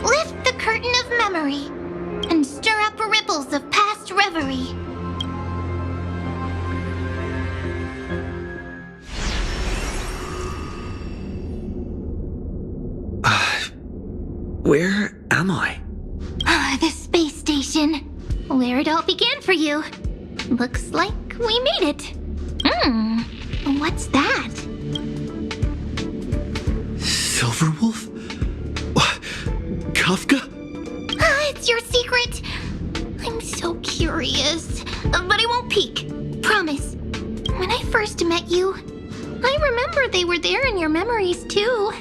Lift the curtain of memory and stir up ripples of past reverie.
Where am I?
The space station. Where it all began for you. Looks like we made it. What's that?
Silverwolf? Kafka?
It's your secret. I'm so curious, but I won't peek. Promise. When I first met you, I remember they were there in your memories too.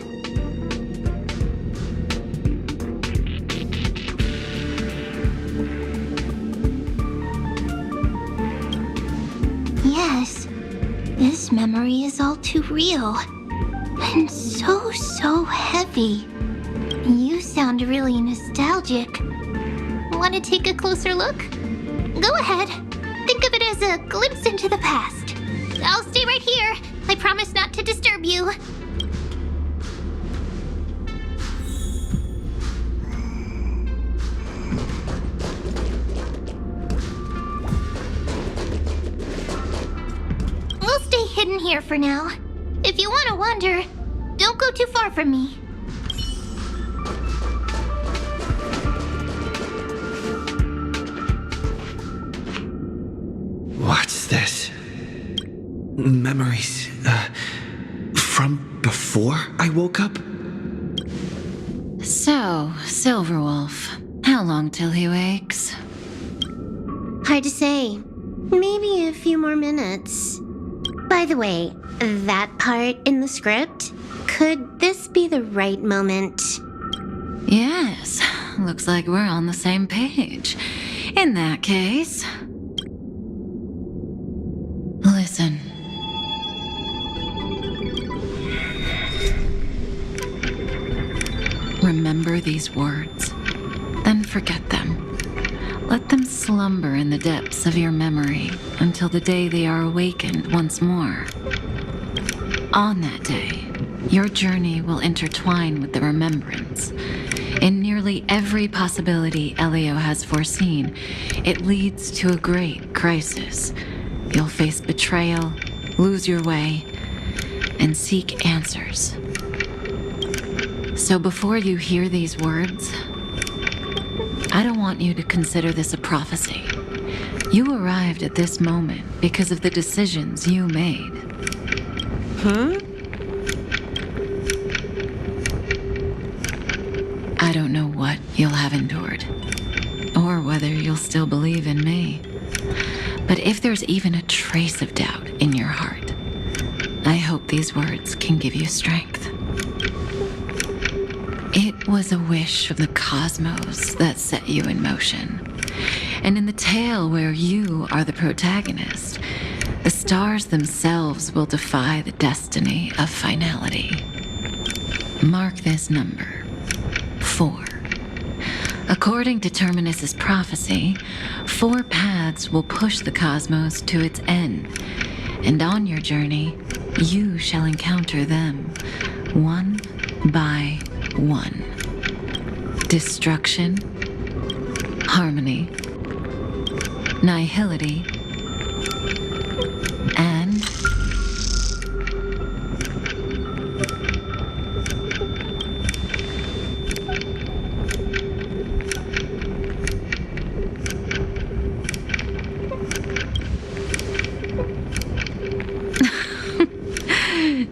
Yes, this memory is all too real. And so heavy. You sound really nostalgic. Want to take a closer look? Go ahead. Think of it as a glimpse into the past. I'll stay right here. I promise not to disturb you. We'll stay hidden here for now. If you want to wander, don't go too far from me.
What's this? Memories, from before I woke up?
So, Silverwolf, how long till he wakes?
Hard to say. Maybe a few more minutes. By the way, that part in the script, could this be the right moment?
Yes, looks like we're on the same page. In that case... Listen. Remember these words, then forget them. Let them slumber in the depths of your memory until the day they are awakened once more. On that day, your journey will intertwine with the remembrance. In nearly every possibility Elio has foreseen, it leads to a great crisis. You'll face betrayal, lose your way, and seek answers. So before you hear these words, I don't want you to consider this a prophecy. You arrived at this moment because of the decisions you made. I don't know what you'll have endured, or whether you'll still believe in me. But if there's even a trace of doubt in your heart, I hope these words can give you strength. It was a wish of the cosmos that set you in motion. And in the tale where you are the protagonist, the stars themselves will defy the destiny of finality. Mark this number, 4. According to Terminus's prophecy, 4 paths will push the cosmos to its end, and on your journey, you shall encounter them, one by one. Destruction, harmony, nihility, and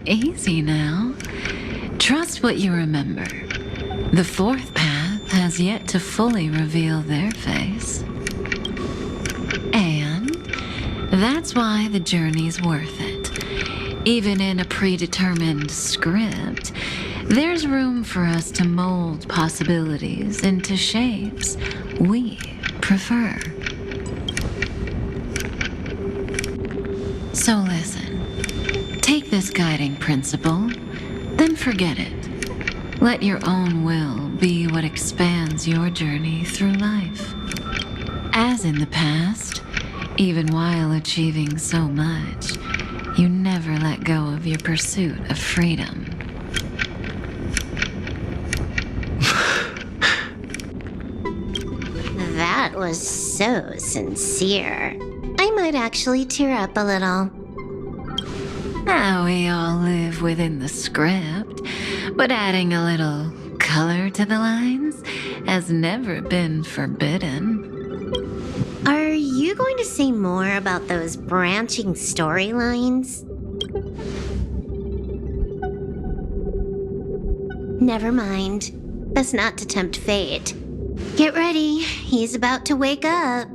easy now. Trust what you remember. The 4th path has yet to fully reveal their face. And that's why the journey's worth it. Even in a predetermined script, there's room for us to mold possibilities into shapes we prefer. So listen. Take this guiding principle, then forget it. Let your own will be what expands your journey through life. As in the past, even while achieving so much, you never let go of your pursuit of freedom.
That was so sincere. I might actually tear up a little.
Now we all live within the script, but adding a little color to the lines has never been forbidden.
Are you going to say more about those branching storylines? Never mind. That's not to tempt fate. Get ready, he's about to wake up.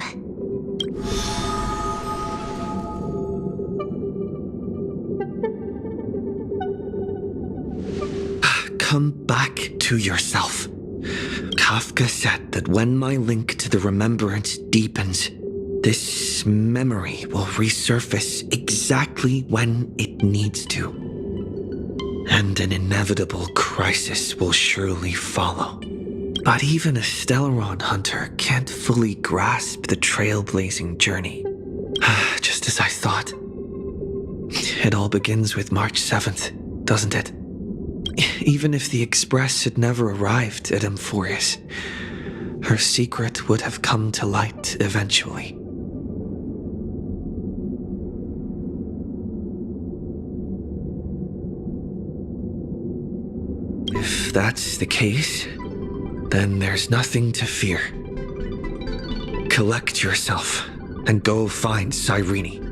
Come back to yourself. Kafka said that when my link to the remembrance deepens, this memory will resurface exactly when it needs to. And an inevitable crisis will surely follow. But even a Stellaron hunter can't fully grasp the trailblazing journey. Just as I thought. It all begins with March 7th, doesn't it? Even if the Express had never arrived at Amphorius, her secret would have come to light eventually. If that's the case, then there's nothing to fear. Collect yourself and go find Cyrene.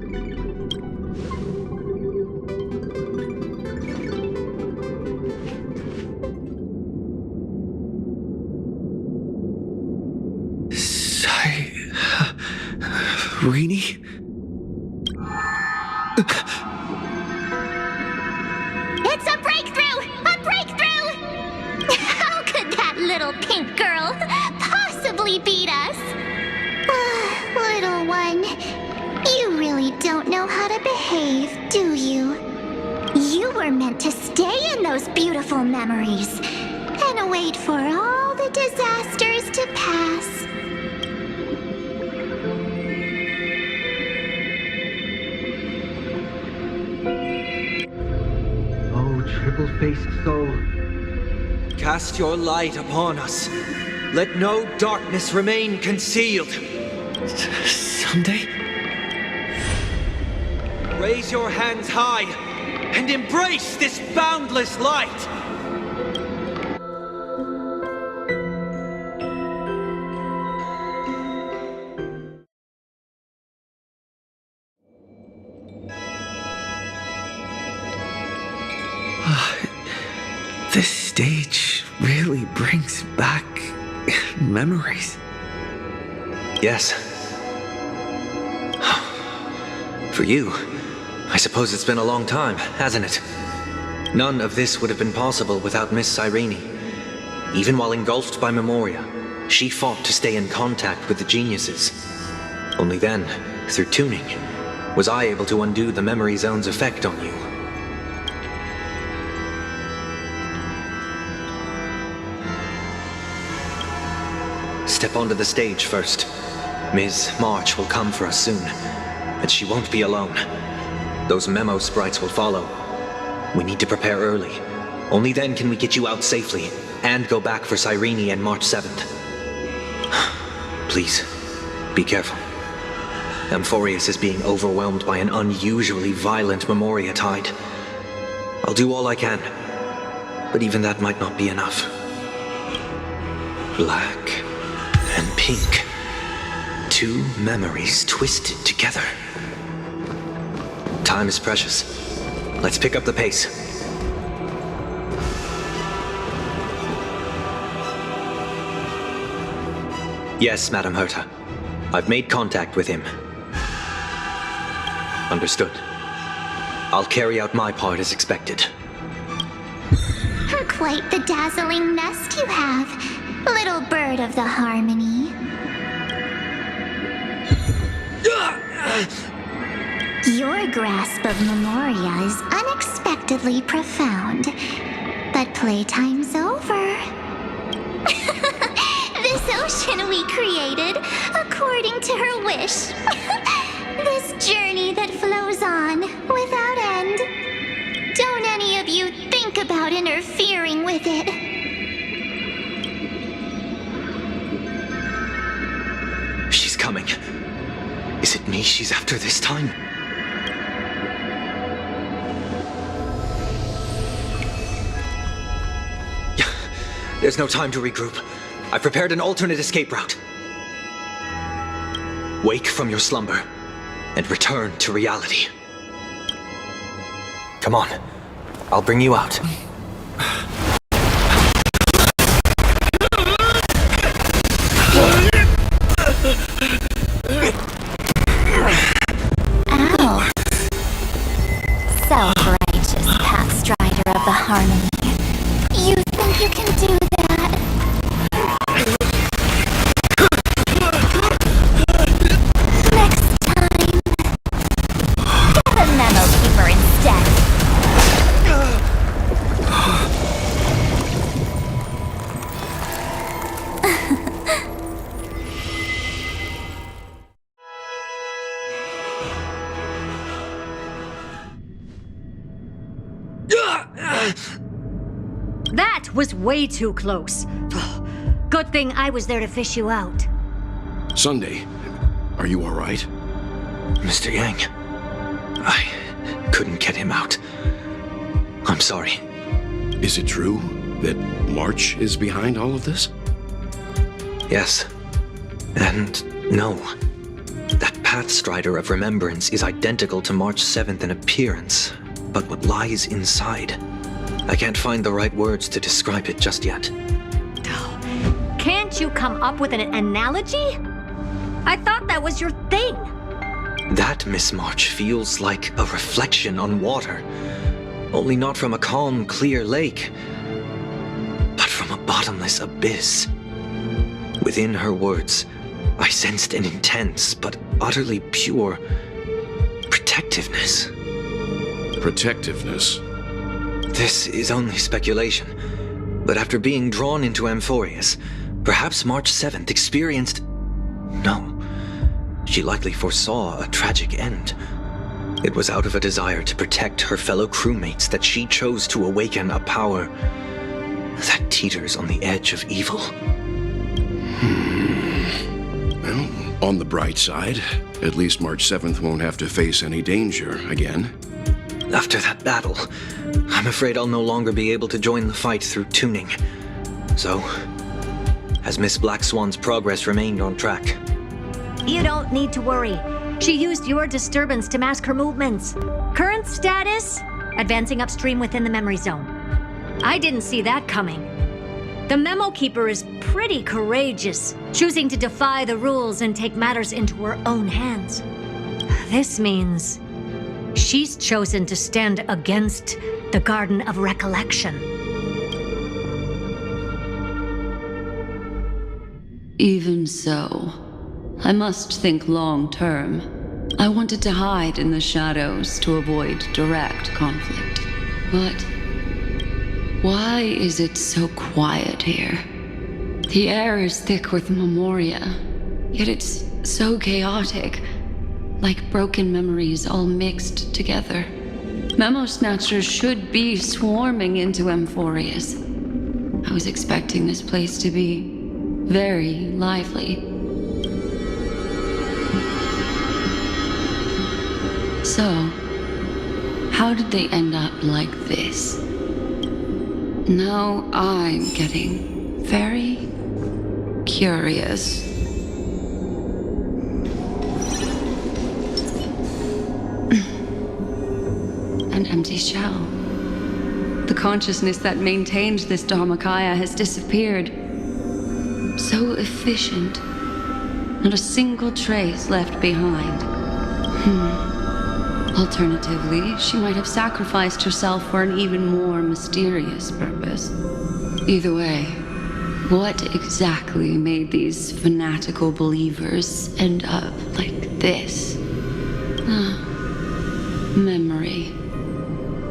Cyrene?
It's a breakthrough! A breakthrough! How could that little pink girl possibly beat us?
Little one, you really don't know how to behave, do you?
You were meant to stay in those beautiful memories
And wait for all the disasters to pass.
Triple-faced soul, cast your light upon us. Let no darkness remain concealed.
Someday?
Raise your hands high and embrace this boundless light.
This stage really brings back memories.
Yes. For you, I suppose it's been a long time, hasn't it? None of this would have been possible without Miss Cyrene. Even while engulfed by Memoria, she fought to stay in contact with the geniuses. Only then, through tuning, was I able to undo the memory zone's effect on you. Step onto the stage first. Ms. March will come for us soon, and she won't be alone. Those memo sprites will follow. We need to prepare early. Only then can we get you out safely, and go back for Cyrene and March 7th. Please, be careful. Amphorius is being overwhelmed by an unusually violent Memoria tide. I'll do all I can, but even that might not be enough. Black and pink. Two memories twisted together. Time is precious. Let's pick up the pace. Yes, Madam Herta. I've made contact with him. Understood. I'll carry out my part as expected.
Quite the dazzling nest you have, little bird of the harmony. Your grasp of Memoria is unexpectedly profound, but playtime's over. This ocean we created, according to her wish. This journey that flows on, without end. Don't any of you think about interfering with it.
She's coming. Is it me she's after this time? There's no time to regroup. I've prepared an alternate escape route. Wake from your slumber and return to reality. Come on, I'll bring you out.
You can do that. Next time. Get a memo keeper instead.
That was way too close. Good thing I was there to fish you out.
Sunday, are you all right?
Mr. Yang, I couldn't get him out. I'm sorry.
Is it true that March is behind all of this?
Yes. And no. That Pathstrider of Remembrance is identical to March 7th in appearance, but what lies inside, I can't find the right words to describe it just yet.
Can't you come up with an analogy? I thought that was your thing.
That, Miss March, feels like a reflection on water. Only not from a calm, clear lake, but from a bottomless abyss. Within her words, I sensed an intense but utterly pure protectiveness.
Protectiveness?
This is only speculation, but after being drawn into Amphorius, perhaps March 7th experienced... No, she likely foresaw a tragic end. It was out of a desire to protect her fellow crewmates that she chose to awaken a power that teeters on the edge of evil.
Well, on the bright side, at least March 7th won't have to face any danger again.
After that battle, I'm afraid I'll no longer be able to join the fight through tuning. So, has Miss Black Swan's progress remained on track?
You don't need to worry. She used your disturbance to mask her movements. Current status? Advancing upstream within the memory zone. I didn't see that coming. The Memo Keeper is pretty courageous, choosing to defy the rules and take matters into her own hands. This means she's chosen to stand against the Garden of Recollection.
Even so, I must think long term. I wanted to hide in the shadows to avoid direct conflict. But why is it so quiet here? The air is thick with memoria, yet it's so chaotic, like broken memories all mixed together. Memo Snatchers should be swarming into Amphorius. I was expecting this place to be very lively. So, how did they end up like this? Now I'm getting very curious. An empty shell. The consciousness that maintained this Dharmakaya has disappeared. So efficient. Not a single trace left behind. Alternatively, she might have sacrificed herself for an even more mysterious purpose. Either way, what exactly made these fanatical believers end up like this? Memory.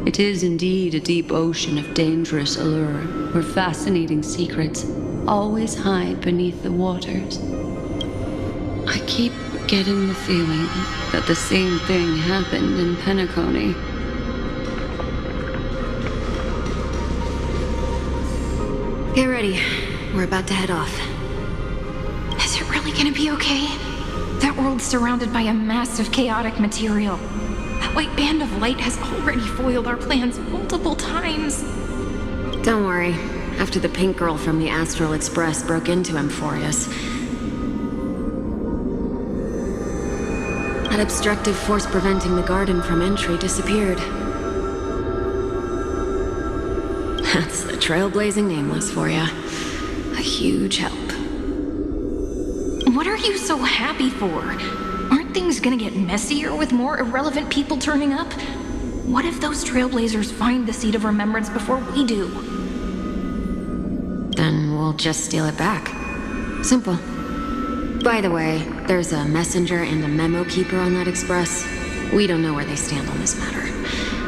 It is indeed a deep ocean of dangerous allure, where fascinating secrets always hide beneath the waters. I keep getting the feeling that the same thing happened in Penacony.
Get ready. We're about to head off.
Is it really gonna be okay? That world's surrounded by a massive chaotic material. That white band of light has already foiled our plans multiple times.
Don't worry. After the pink girl from the Astral Express broke into Amphorius, that obstructive force preventing the garden from entry disappeared. That's the trailblazing nameless for you. A huge help.
What are you so happy for? Aren't things gonna get messier with more irrelevant people turning up? What if those trailblazers find the Seat of Remembrance before we do?
just steal it back. Simple. By the way, there's a messenger and a memo keeper on that express. We don't know where they stand on this matter,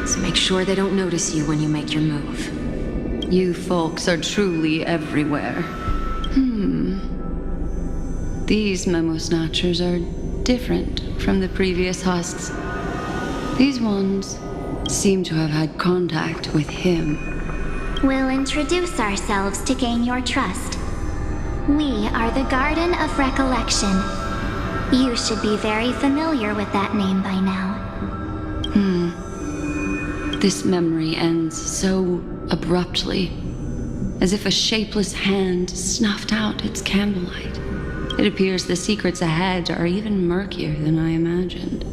so make sure they don't notice you when you make your move.
You folks are truly everywhere. These memo snatchers are different from the previous husks. These ones seem to have had contact with him.
We'll introduce ourselves to gain your trust. We are the Garden of Recollection. You should be very familiar with that name by now.
This memory ends so abruptly, as if a shapeless hand snuffed out its candlelight. It appears the secrets ahead are even murkier than I imagined.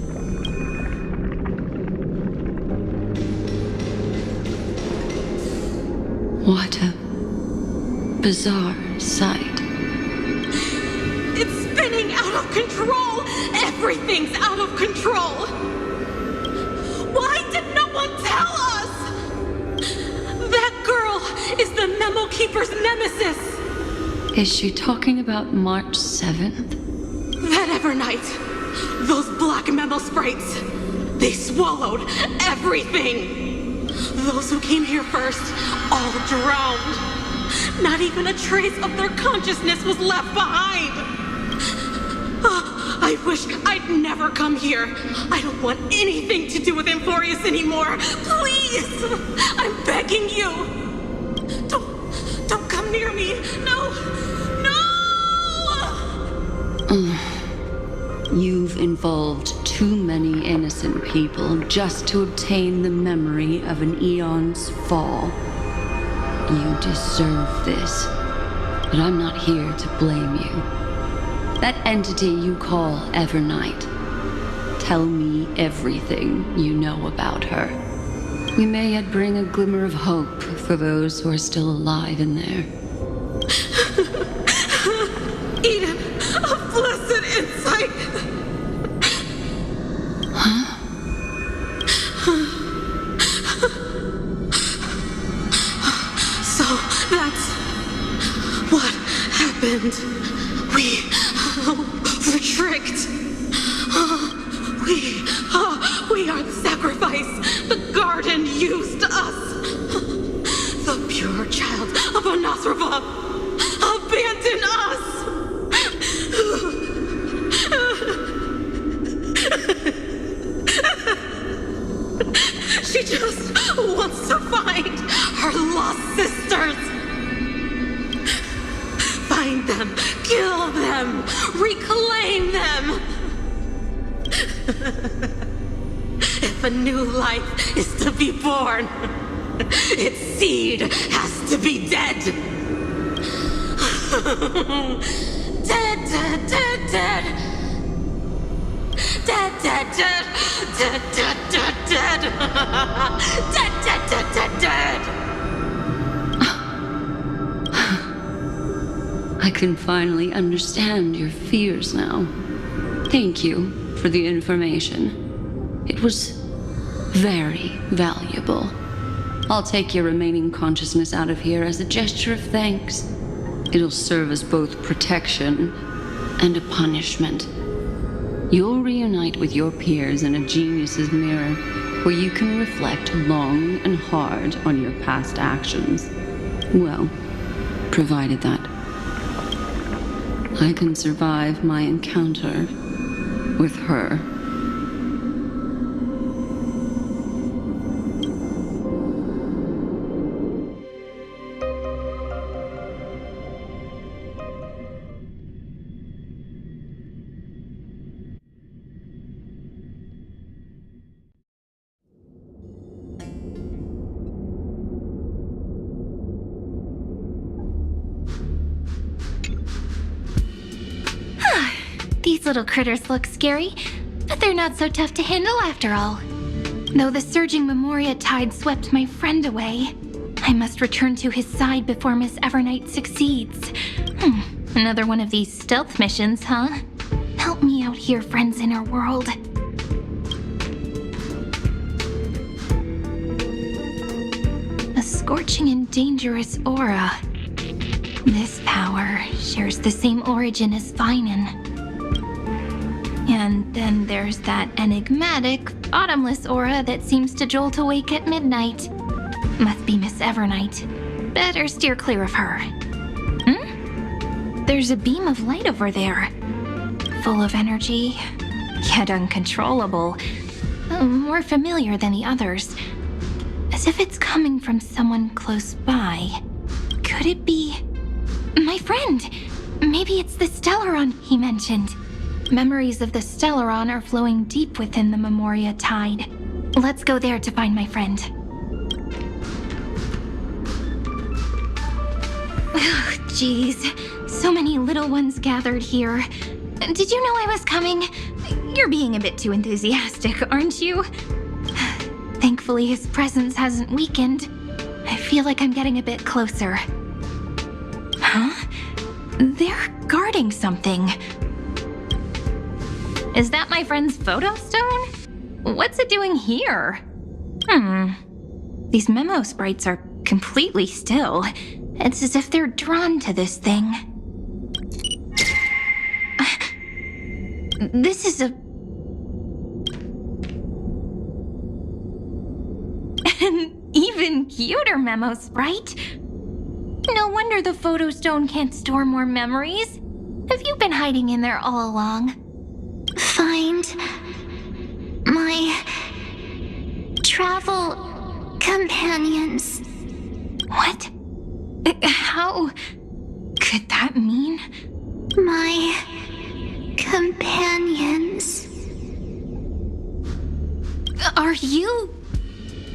What a bizarre sight.
It's spinning out of control! Everything's out of control! Why did no one tell us? That girl is the Memo Keeper's nemesis!
Is she talking about March 7th?
That Evernight! Those black memo sprites! They swallowed everything! Those who came here first all drowned. Not even a trace of their consciousness was left behind! I wish I'd never come here. I don't want anything to do with Amphorius anymore. Please! I'm begging you! Don't come near me! No!
You've involved too many innocent people just to obtain the memory of an eon's fall. You deserve this, but I'm not here to blame you. That entity you call Evernight, tell me everything you know about her. We may yet bring a glimmer of hope for those who are still alive in there.
Eden, a blessed insight! So that's what happened. We were tricked. We are the sacrifice. The garden used us. The pure child of Anasrava abandoned us. She just wants to find her lost sisters. Find them, kill them, reclaim them. If a new life is to be born, its seed has to be dead. Dead, dead, dead, dead. Dead, dead, dead, dead, dead, dead, dead. Dead, dead, dead, dead, dead.
I can finally understand your fears now. Thank you for the information. It was very valuable. I'll take your remaining consciousness out of here as a gesture of thanks. It'll serve as both protection and a punishment. You'll reunite with your peers in a genius's mirror, where you can reflect long and hard on your past actions. Well, provided that I can survive my encounter with her.
These little critters look scary, but they're not so tough to handle after all. Though the surging Memoria tide swept my friend away, I must return to his side before Miss Evernight succeeds. Another one of these stealth missions, huh? Help me out here, friends in our world. A scorching and dangerous aura. This power shares the same origin as Finan. And then there's that enigmatic, bottomless aura that seems to jolt awake at midnight. Must be Miss Evernight. Better steer clear of her. There's a beam of light over there. Full of energy, yet uncontrollable. More familiar than the others. As if it's coming from someone close by. Could it be... my friend? Maybe it's the Stellaron he mentioned. Memories of the Stellaron are flowing deep within the Memoria tide. Let's go there to find my friend. Jeez, so many little ones gathered here. Did you know I was coming? You're being a bit too enthusiastic, aren't you? Thankfully, his presence hasn't weakened. I feel like I'm getting a bit closer. Huh? They're guarding something. Is that my friend's photo stone? What's it doing here? These memo sprites are completely still. It's as if they're drawn to this thing. This is an even cuter memo sprite. No wonder the photo stone can't store more memories. Have you been hiding in there all along?
Find my travel companions.
What? How could that mean?
My companions.
Are you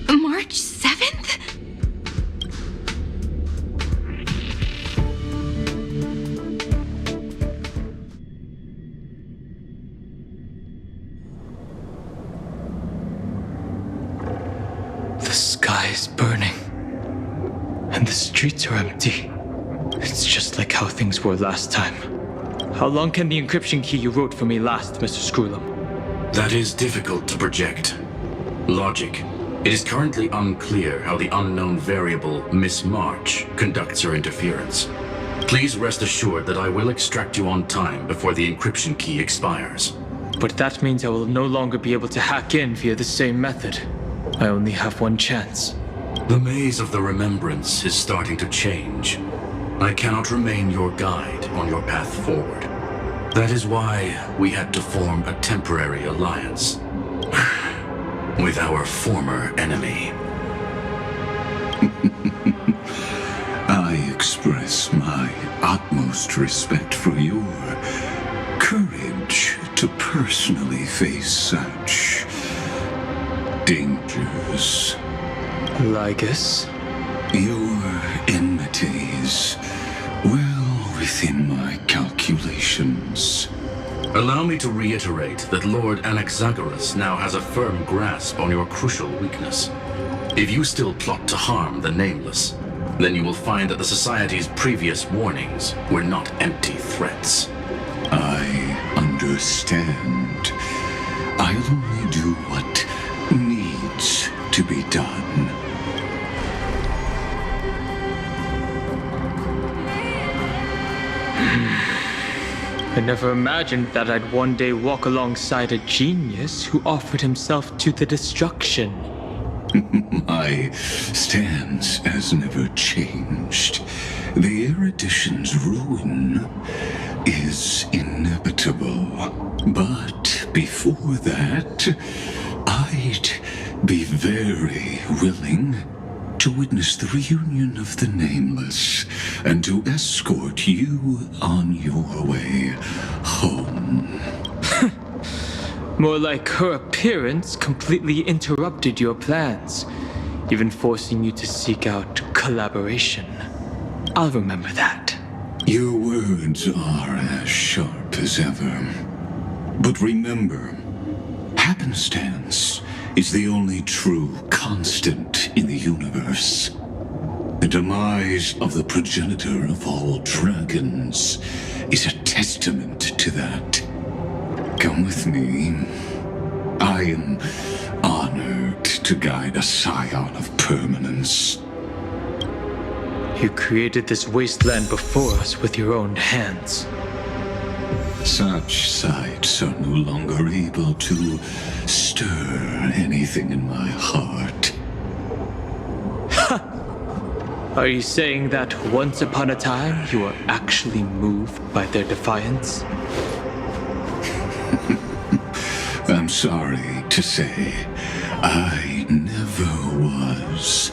March 7th?
The sky is burning, and the streets are empty. It's just like how things were last time. How long can the encryption key you wrote for me last, Mr. Screwlum?
That is difficult to project. Logic. It is currently unclear how the unknown variable, Miss March, conducts her interference. Please rest assured that I will extract you on time before the encryption key expires.
But that means I will no longer be able to hack in via the same method. I only have one chance.
The maze of the remembrance is starting to change. I cannot remain your guide on your path forward. That is why we had to form a temporary alliance with our former enemy.
I express my utmost respect for your courage to personally face such dangers.
Lygus?
Your enmity is well within my calculations.
Allow me to reiterate that Lord Anaxagoras now has a firm grasp on your crucial weakness. If you still plot to harm the Nameless, then you will find that the Society's previous warnings were not empty threats.
I understand. I'll only do what needs to be done.
I never imagined that I'd one day walk alongside a genius who offered himself to the destruction.
My stance has never changed. The erudition's ruin is inevitable. But before that, I'd be very willing to witness the reunion of the Nameless and to escort you on your way home.
More like her appearance completely interrupted your plans, even forcing you to seek out collaboration. I'll remember that.
Your words are as sharp as ever. But remember, happenstance is the only true constant in the universe. The demise of the progenitor of all dragons is a testament to that. Come with me. I am honored to guide a scion of permanence.
You created this wasteland before us with your own hands.
Such sights are no longer able to stir anything in my heart.
Are you saying that once upon a time you were actually moved by their defiance?
I'm sorry to say, I never was.